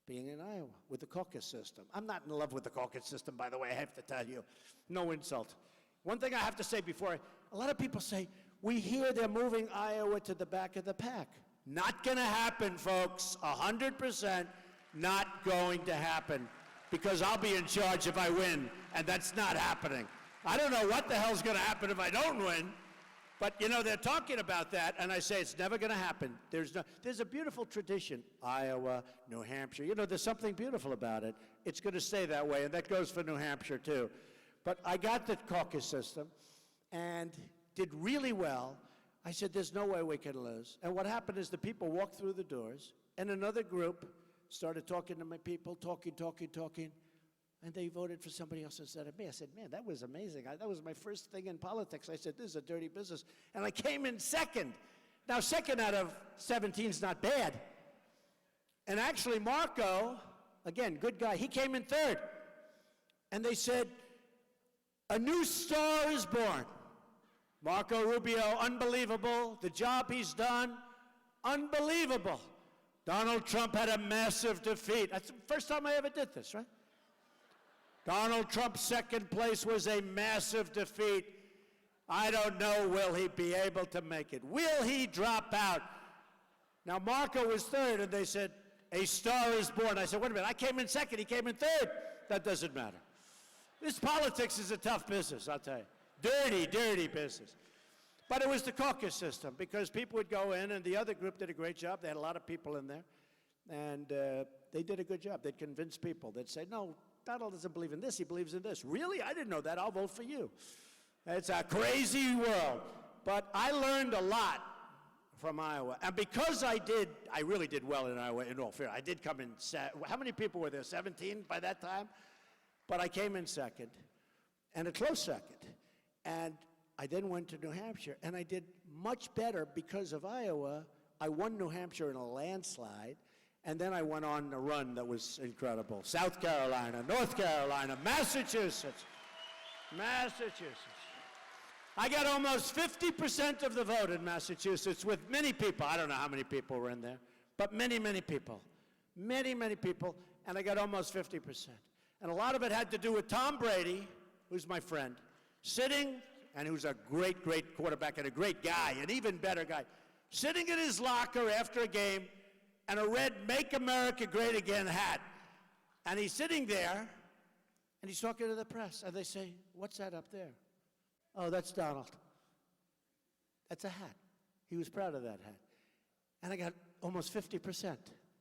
A: being in Iowa with the caucus system. I'm not in love with the caucus system, by the way, I have to tell you. No insult. One thing I have to say before, a lot of people say, we hear they're moving Iowa to the back of the pack. Not going to happen, folks. 100% not going to happen. Because I'll be in charge if I win, and that's not happening. I don't know what the hell's going to happen if I don't win, but, you know, they're talking about that, and I say it's never going to happen. There's a beautiful tradition, Iowa, New Hampshire. You know, there's something beautiful about it. It's going to stay that way, and that goes for New Hampshire, too. But I got the caucus system and did really well. I said, there's no way we can lose. And what happened is the people walked through the doors, and another group started talking to my people, talking, and they voted for somebody else instead of me. I said, man, that was amazing. That was my first thing in politics. I said, this is a dirty business. And I came in second. Now, second out of 17 is not bad. And actually, Marco, again, good guy, he came in third. And they said, a new star is born. Marco Rubio, unbelievable. The job he's done, unbelievable. Donald Trump had a massive defeat. That's the first time I ever did this, right? Donald Trump's second place was a massive defeat. I don't know, will he be able to make it? Will he drop out? Now, Marco was third, and they said, a star is born. I said, wait a minute, I came in second, he came in third. That doesn't matter. This politics is a tough business, I'll tell you. Dirty, dirty business. But it was the caucus system, because people would go in, and the other group did a great job. They had a lot of people in there, and they did a good job. They'd convince people. They'd say, no, Donald doesn't believe in this. He believes in this. Really? I didn't know that. I'll vote for you. It's a crazy world. But I learned a lot from Iowa. And because I really did well in Iowa, in all fairness. I did come in, how many people were there? 17 by that time? But I came in second, and a close second. And I then went to New Hampshire, and I did much better because of Iowa. I won New Hampshire in a landslide, and then I went on a run that was incredible. South Carolina, North Carolina, Massachusetts. I got almost 50% of the vote in Massachusetts with many people. I don't know how many people were in there, but many, many people. Many, many people, and I got almost 50%. And a lot of it had to do with Tom Brady, who's my friend, sitting, and who's a great, great quarterback and a great guy, an even better guy, sitting in his locker after a game, and a red "Make America Great Again" hat. And he's sitting there, and he's talking to the press, and they say, what's that up there? Oh, that's Donald. That's a hat. He was proud of that hat. And I got almost 50%.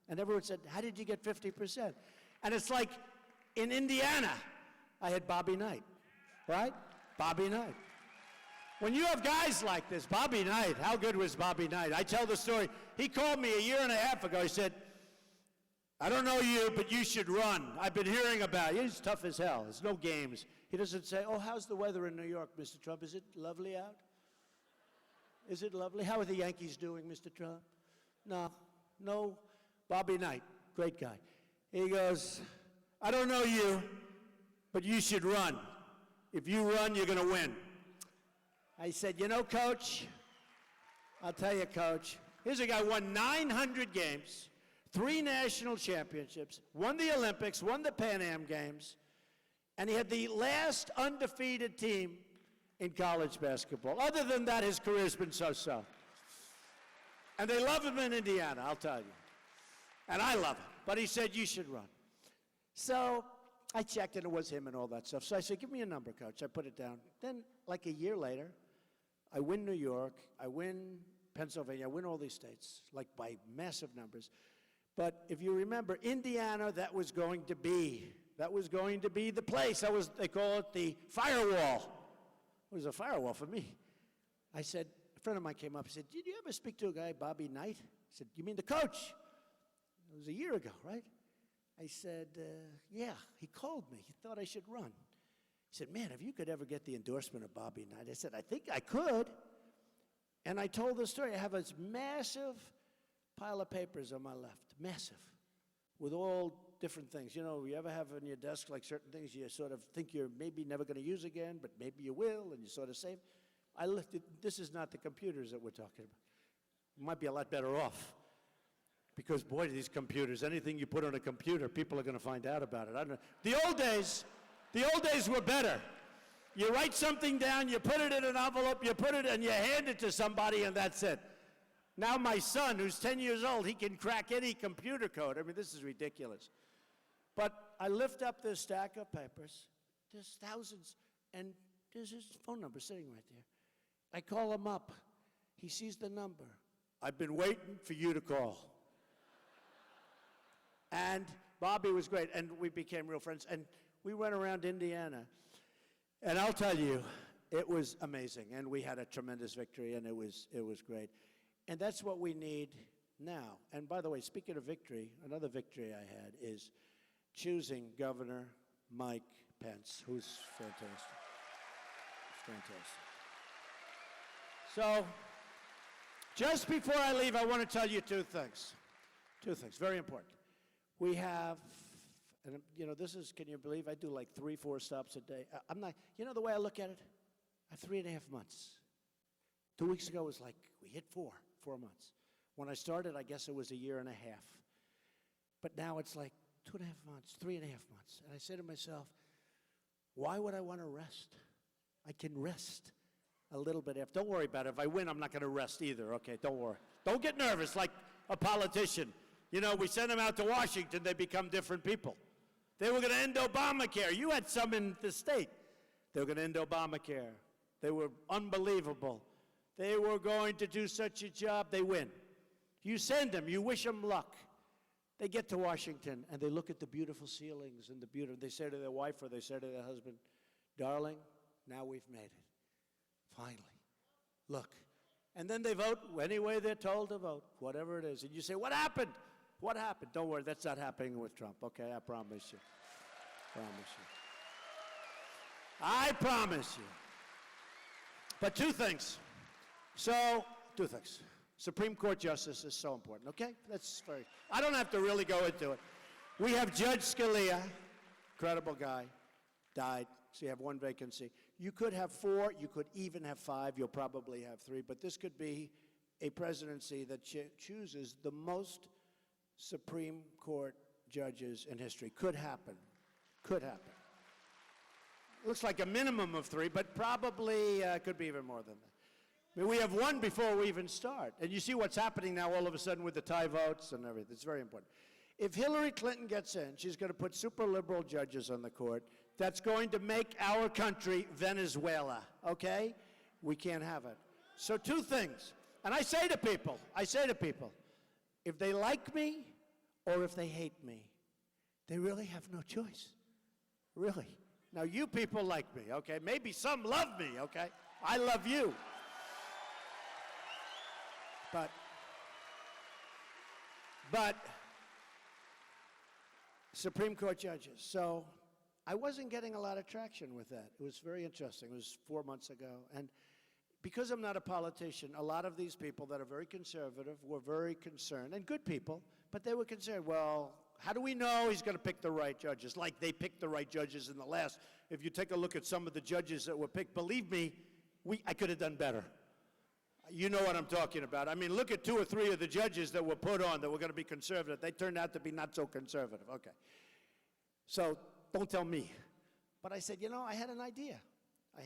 A: And everyone said, how did you get 50%? And it's like, in Indiana, I had Bobby Knight, right? Bobby Knight. When you have guys like this, Bobby Knight, how good was Bobby Knight? I tell the story. He called me a year and a half ago. He said, I don't know you, but you should run. I've been hearing about you. He's tough as hell. There's no games. He doesn't say, oh, how's the weather in New York, Mr. Trump? Is it lovely out? Is it lovely? How are the Yankees doing, Mr. Trump? No. Bobby Knight, great guy. He goes, I don't know you, but you should run. If you run, you're going to win. I said, you know, Coach, I'll tell you, Coach, here's a guy who won 900 games, 3 national championships, won the Olympics, won the Pan Am Games, and he had the last undefeated team in college basketball. Other than that, his career's been so-so. And they love him in Indiana, I'll tell you. And I love him. But he said, you should run. So I checked, and it was him and all that stuff. So I said, give me a number, Coach. I put it down. Then, like a year later, I win New York, I win Pennsylvania, I win all these states, like by massive numbers. But if you remember, Indiana, that was going to be the place. They call it the firewall. It was a firewall for me. I said, a friend of mine came up, he said, did you ever speak to a guy, Bobby Knight? I said, you mean the coach? It was a year ago, right? I said, yeah, he called me. He thought I should run. He said, man, if you could ever get the endorsement of Bobby Knight. I said, I think I could. And I told the story. I have this massive pile of papers on my left, massive, with all different things. You know, you ever have on your desk like certain things you sort of think you're maybe never going to use again, but maybe you will, and you sort of save. This is not the computers that we're talking about. You might be a lot better off. Because, boy, these computers, anything you put on a computer, people are going to find out about it. I don't know. The old days were better. You write something down, you put it in an envelope, you put it, and you hand it to somebody, and that's it. Now my son, who's 10 years old, he can crack any computer code. I mean, this is ridiculous. But I lift up this stack of papers. There's thousands, and there's his phone number sitting right there. I call him up. He sees the number. I've been waiting for you to call. And Bobby was great, and we became real friends. And we went around Indiana, and I'll tell you, it was amazing. And we had a tremendous victory, and it was great. And that's what we need now. And by the way, speaking of victory, another victory I had is choosing Governor Mike Pence, who's fantastic. Fantastic. So, just before I leave, I want to tell you two things. Two things, very important. We have, and you know, this is, can you believe I do like 3-4 stops a day? I'm not, you know the way I look at it? I have 3.5 months. 2 weeks ago it was like, we hit 4 months. When I started, I guess it was 1.5 years. But now it's like 2.5 months, 3.5 months. And I say to myself, why would I want to rest? I can rest a little bit after. Don't worry about it. If I win, I'm not going to rest either. Okay, don't worry. Don't get nervous like a politician. You know, we send them out to Washington, they become different people. They were going to end Obamacare. You had some in the state. They were going to end Obamacare. They were unbelievable. they were going to do such a job, they win. You send them, you wish them luck. They get to Washington, and they look at the beautiful ceilings and the beautiful, they say to their wife or they say to their husband, darling, now we've made it. Finally. Look. And then they vote any way they're told to vote, whatever it is. And you say, what happened? What happened? Don't worry, that's not happening with Trump, okay? I promise you. Promise you. I promise you. But two things. Two things. Supreme Court justice is so important, okay? I don't have to really go into it. We have Judge Scalia, incredible guy, died, so you have one vacancy. You could have 4, you could even have 5, you'll probably have 3, but this could be a presidency that chooses the most Supreme Court judges in history. Could happen. Could happen. Looks like a minimum of 3, but probably could be even more than that. I mean, we have 1 before we even start. And you see what's happening now all of a sudden with the tie votes and everything. It's very important. If Hillary Clinton gets in, she's going to put super liberal judges on the court. That's going to make our country Venezuela, okay? We can't have it. So 2 things. And I say to people, if they like me or if they hate me, they really have no choice. Really. Now, you people like me, okay? Maybe some love me, okay? I love you. But Supreme Court judges. So I wasn't getting a lot of traction with that. It was very interesting. It was 4 months ago. And because I'm not a politician, a lot of these people that are very conservative were very concerned, and good people, but they were concerned, well, how do we know he's going to pick the right judges? Like they picked the right judges in the last. If you take a look at some of the judges that were picked, believe me, I could have done better. You know what I'm talking about. I mean, look at 2 or 3 of the judges that were put on that were going to be conservative. They turned out to be not so conservative. Okay. So don't tell me. But I said, I had an idea. I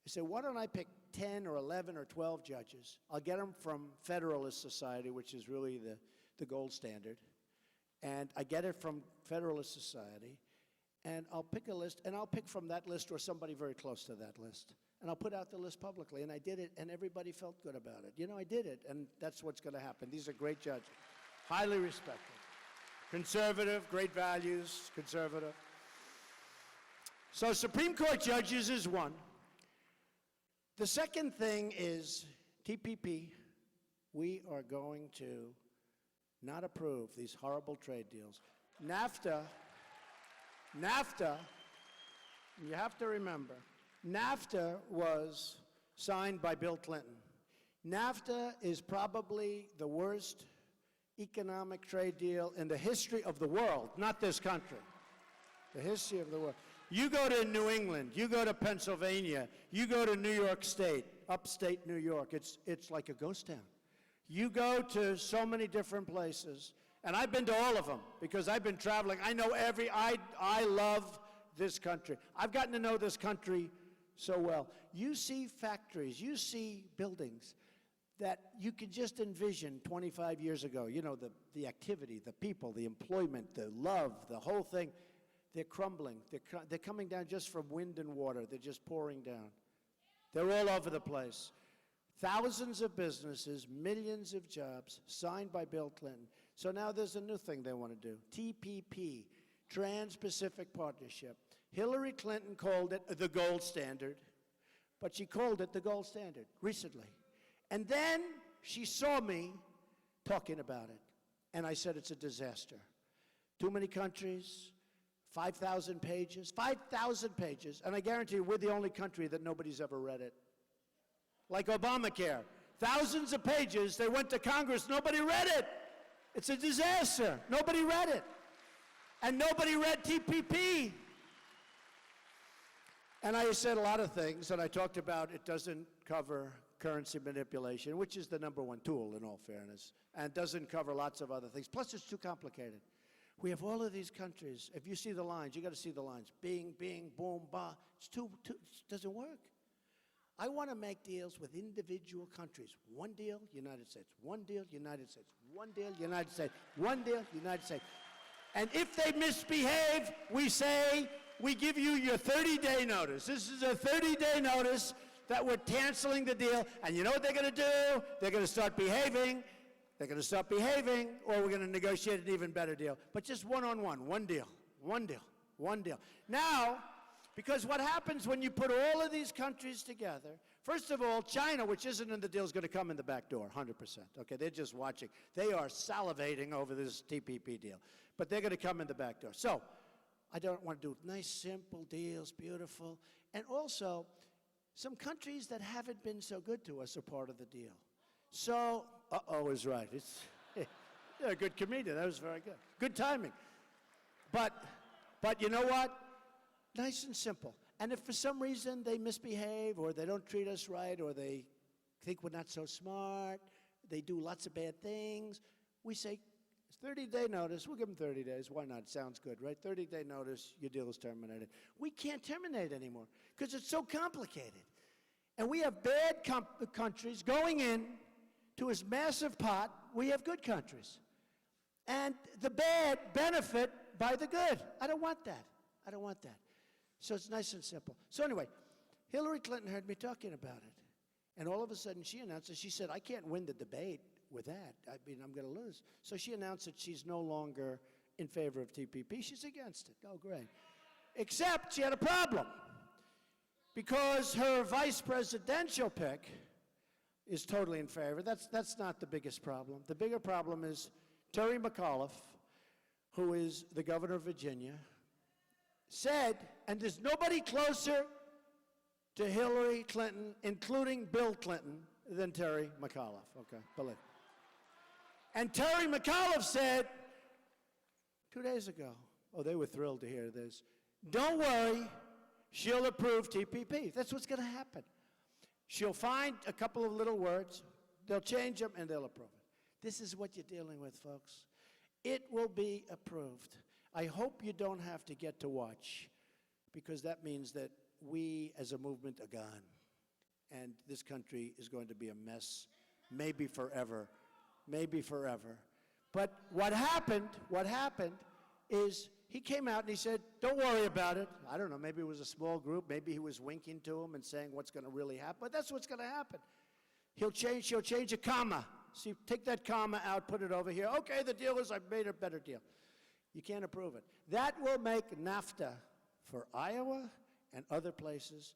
A: said, why don't I pick 10 or 11 or 12 judges? I'll get them from Federalist Society, which is really the gold standard. And I get it from Federalist Society. And I'll pick a list, and I'll pick from that list or somebody very close to that list. And I'll put out the list publicly, and I did it, and everybody felt good about it. I did it, and that's what's going to happen. These are great judges, highly respected. Conservative, great values, conservative. So Supreme Court judges is one. The second thing is TPP. We are going to not approve these horrible trade deals. NAFTA, you have to remember, NAFTA was signed by Bill Clinton. NAFTA is probably the worst economic trade deal in the history of the world, not this country. The history of the world. You go to New England, you go to Pennsylvania, you go to New York State, upstate New York, it's like a ghost town. You go to so many different places, and I've been to all of them because I've been traveling. I know I love this country. I've gotten to know this country so well. You see factories, you see buildings that you could just envision 25 years ago. The activity, the people, the employment, the love, the whole thing. They're crumbling. They're coming down just from wind and water. They're just pouring down. They're all over the place. Thousands of businesses, millions of jobs, signed by Bill Clinton. So now there's a new thing they want to do. TPP, Trans-Pacific Partnership. Hillary Clinton called it the gold standard, but she called it the gold standard recently. And then she saw me talking about it, and I said it's a disaster. Too many countries, 5,000 pages, and I guarantee you we're the only country that nobody's ever read it. Like Obamacare, thousands of pages, they went to Congress, nobody read it. It's a disaster, nobody read it. And nobody read TPP. And I said a lot of things, and I talked about it doesn't cover currency manipulation, which is the #1 tool in all fairness, and doesn't cover lots of other things. Plus, it's too complicated. We have all of these countries. If you see the lines, you got to see the lines. Bing, bing, boom, ba. It doesn't work. I want to make deals with individual countries. One deal, United States. One deal, United States. One deal, United States. One deal, United States. And if they misbehave, we say, we give you your 30-day notice. This is a 30-day notice. that we're canceling the deal. And you know what they're going to do? They're going to start behaving. They're going to stop behaving, or we're going to negotiate an even better deal. But just one-on-one, one deal, one deal, one deal. Now, because what happens when you put all of these countries together, first of all, China, which isn't in the deal, is going to come in the back door, 100%. Okay, they're just watching. They are salivating over this TPP deal. But they're going to come in the back door. So I don't want to do nice, simple deals, beautiful. And also, some countries that haven't been so good to us are part of the deal. So, is right. You're a good comedian. That was very good. Good timing. But you know what? Nice and simple. And if for some reason they misbehave or they don't treat us right or they think we're not so smart, they do lots of bad things, we say, 30-day notice. We'll give them 30 days. Why not? Sounds good, right? 30-day notice, your deal is terminated. We can't terminate anymore because it's so complicated. And we have bad countries going in to this massive pot. We have good countries. And the bad benefit by the good. I don't want that. I don't want that. So it's nice and simple. So anyway, Hillary Clinton heard me talking about it. And all of a sudden she announced it. She said, I can't win the debate with that. I mean, I'm going to lose. So she announced that she's no longer in favor of TPP. She's against it. Oh, great. Except she had a problem. Because her vice presidential pick is totally in favor. That's not the biggest problem. The bigger problem is Terry McAuliffe, who is the governor of Virginia, said, and there's nobody closer to Hillary Clinton, including Bill Clinton, than Terry McAuliffe. Okay, believe. And Terry McAuliffe said 2 days ago, they were thrilled to hear this, don't worry, she'll approve TPP. That's what's going to happen. She'll find a couple of little words, they'll change them, and they'll approve it. This is what you're dealing with, folks. It will be approved. I hope you don't have to get to watch, because that means that we as a movement are gone. And this country is going to be a mess, maybe forever. Maybe forever. But what happened is he came out and he said, don't worry about it. I don't know, maybe it was a small group. Maybe he was winking to him and saying what's going to really happen. But that's what's going to happen. She'll change a comma. See, take that comma out, put it over here. Okay, the deal is I've made a better deal. You can't approve it. That will make NAFTA for Iowa and other places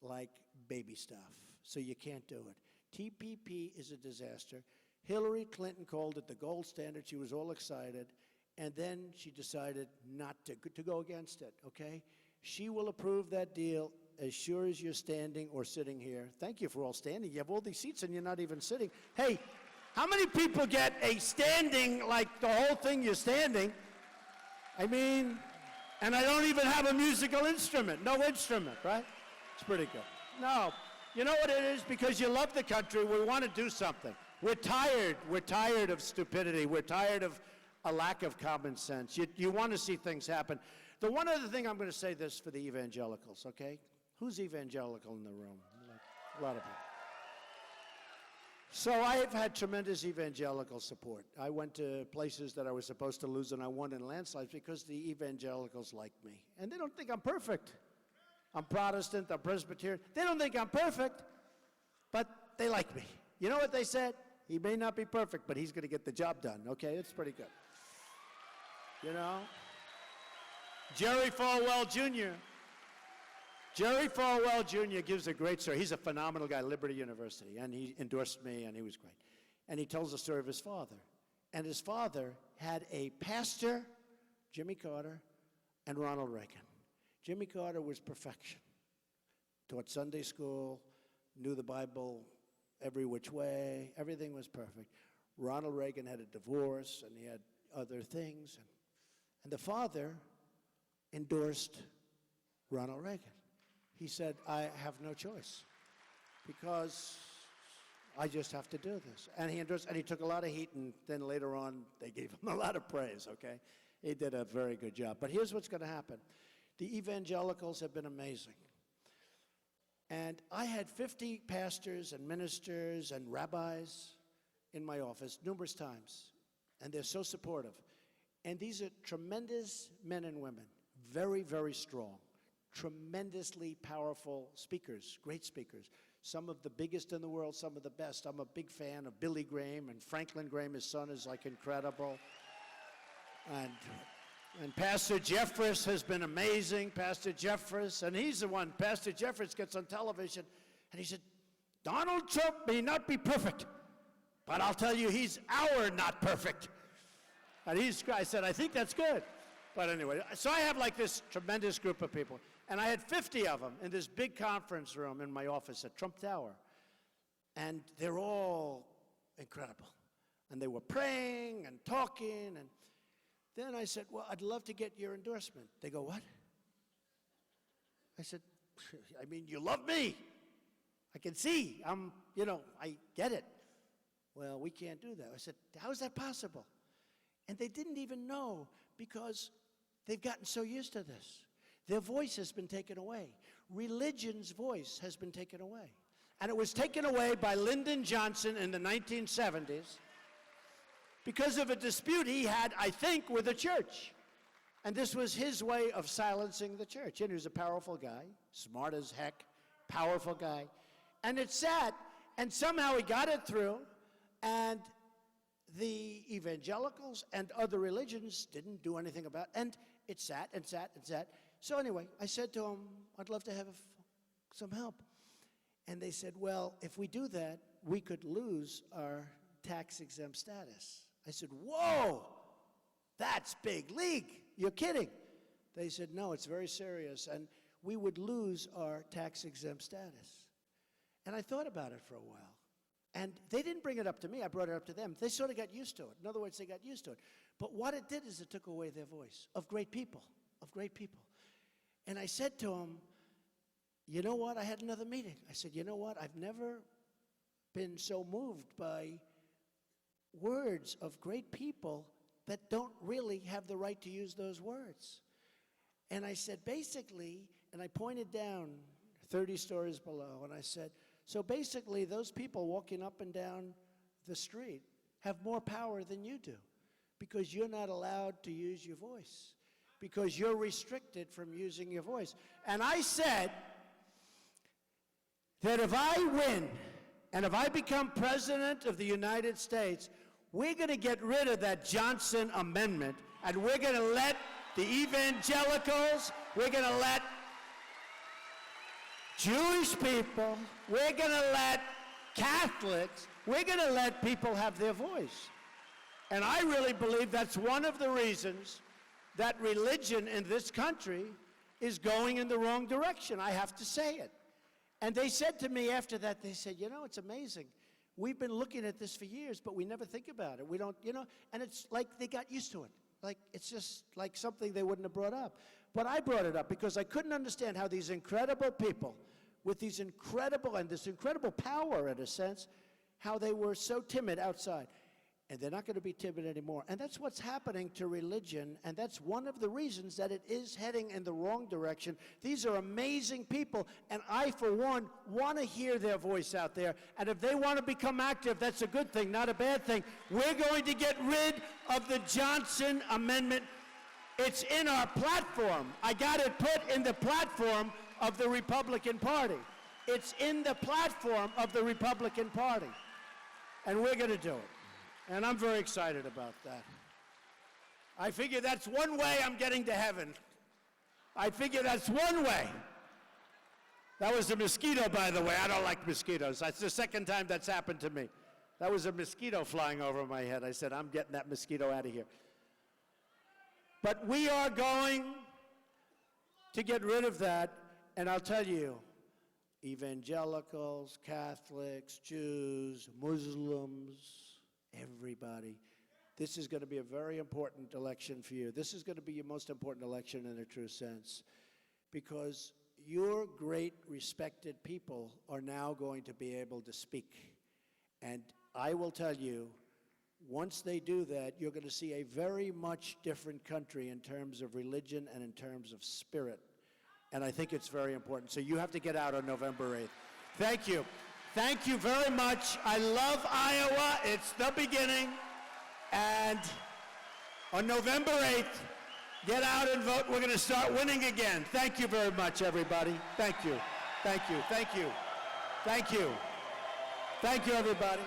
A: like baby stuff. So you can't do it. TPP is a disaster. Hillary Clinton called it the gold standard. She was all excited. And then she decided not to go against it, okay? She will approve that deal as sure as you're standing or sitting here. Thank you for all standing. You have all these seats and you're not even sitting. Hey, how many people get a standing, like the whole thing you're standing? I mean, and I don't even have a musical instrument. No instrument, right? It's pretty good. No, you know what it is? Because you love the country, we want to do something. We're tired of stupidity. We're tired of a lack of common sense. You want to see things happen. The one other thing, I'm going to say this for the evangelicals, okay? Who's evangelical in the room? A lot of people. So I've had tremendous evangelical support. I went to places that I was supposed to lose, and I won in landslides because the evangelicals like me. And they don't think I'm perfect. I'm Protestant, I'm Presbyterian. They don't think I'm perfect, but they like me. You know what they said? He may not be perfect, but he's going to get the job done, okay? It's pretty good. You know? Jerry Falwell Jr. Jerry Falwell Jr. gives a great story. He's a phenomenal guy, Liberty University, and he endorsed me, and he was great. And he tells the story of his father. And his father had a pastor, Jimmy Carter, and Ronald Reagan. Jimmy Carter was perfection. Taught Sunday school, knew the Bible every which way, everything was perfect. Ronald Reagan had a divorce, and he had other things. And the father endorsed Ronald Reagan. He said, I have no choice because I just have to do this. And he endorsed, and he took a lot of heat, and then later on, they gave him a lot of praise, okay? He did a very good job. But here's what's going to happen. The evangelicals have been amazing. And I had 50 pastors and ministers and rabbis in my office numerous times, and they're so supportive. And these are tremendous men and women, very, very strong, tremendously powerful speakers, great speakers. Some of the biggest in the world, some of the best. I'm a big fan of Billy Graham, and Franklin Graham, his son, is like incredible. And Pastor Jeffress has been amazing, Pastor Jeffress, and he's the one, Pastor Jeffress gets on television, and he said, Donald Trump may not be perfect, but I'll tell you, he's our not perfect. And I said, I think that's good. But anyway, so I have like this tremendous group of people, and I had 50 of them in this big conference room in my office at Trump Tower, and they're all incredible. And they were praying and talking, and then I said, well, I'd love to get your endorsement. They go, what? I said, I mean, you love me. I can see. I get it. Well, we can't do that. I said, how is that possible? And they didn't even know because they've gotten so used to this. Their voice has been taken away. Religion's voice has been taken away. And it was taken away by Lyndon Johnson in the 1970s. Because of a dispute he had, I think, with the church. And this was his way of silencing the church. And he was a powerful guy, smart as heck, powerful guy. And it sat, and somehow he got it through, and the evangelicals and other religions didn't do anything about it. And it sat and sat and sat. So anyway, I said to him, I'd love to have some help. And they said, well, if we do that, we could lose our tax-exempt status. I said, whoa, that's big league. You're kidding. They said, no, it's very serious, and we would lose our tax-exempt status. And I thought about it for a while. And they didn't bring it up to me. I brought it up to them. They sort of got used to it. In other words, they got used to it. But what it did is it took away their voice of great people, of great people. And I said to them, you know what? I had another meeting. I said, you know what? I've never been so moved by words of great people that don't really have the right to use those words. And I said, basically, and I pointed down 30 stories below, and I said, so basically those people walking up and down the street have more power than you do because you're not allowed to use your voice, because you're restricted from using your voice. And I said that if I win and if I become president of the United States, we're going to get rid of that Johnson Amendment, and we're going to let the evangelicals, we're going to let Jewish people, we're going to let Catholics, we're going to let people have their voice. And I really believe that's one of the reasons that religion in this country is going in the wrong direction. I have to say it. And they said to me after that, they said, you know, it's amazing. We've been looking at this for years, but we never think about it. We don't, and it's like they got used to it. Like, it's just like something they wouldn't have brought up. But I brought it up because I couldn't understand how these incredible people with these incredible and this incredible power, in a sense, how they were so timid outside. And they're not going to be timid anymore. And that's what's happening to religion, and that's one of the reasons that it is heading in the wrong direction. These are amazing people, and I, for one, want to hear their voice out there. And if they want to become active, that's a good thing, not a bad thing. We're going to get rid of the Johnson Amendment. It's in our platform. I got it put in the platform of the Republican Party. It's in the platform of the Republican Party. And we're going to do it. And I'm very excited about that. I figure that's one way I'm getting to heaven. I figure that's one way. That was a mosquito, by the way. I don't like mosquitoes. That's the second time that's happened to me. That was a mosquito flying over my head. I said, I'm getting that mosquito out of here. But we are going to get rid of that. And I'll tell you, evangelicals, Catholics, Jews, Muslims, everybody, this is going to be a very important election for you. This is going to be your most important election in a true sense, because your great respected people are now going to be able to speak. And I will tell you, once they do that, you're going to see a very much different country in terms of religion and in terms of spirit. And I think it's very important. So you have to get out on November 8th. Thank you. Thank you very much. I love Iowa. It's the beginning. And on November 8th, Get out and vote. We're going to start winning again. Thank you very much, everybody. Thank you. Thank you. Thank you. Thank you. Thank you, everybody.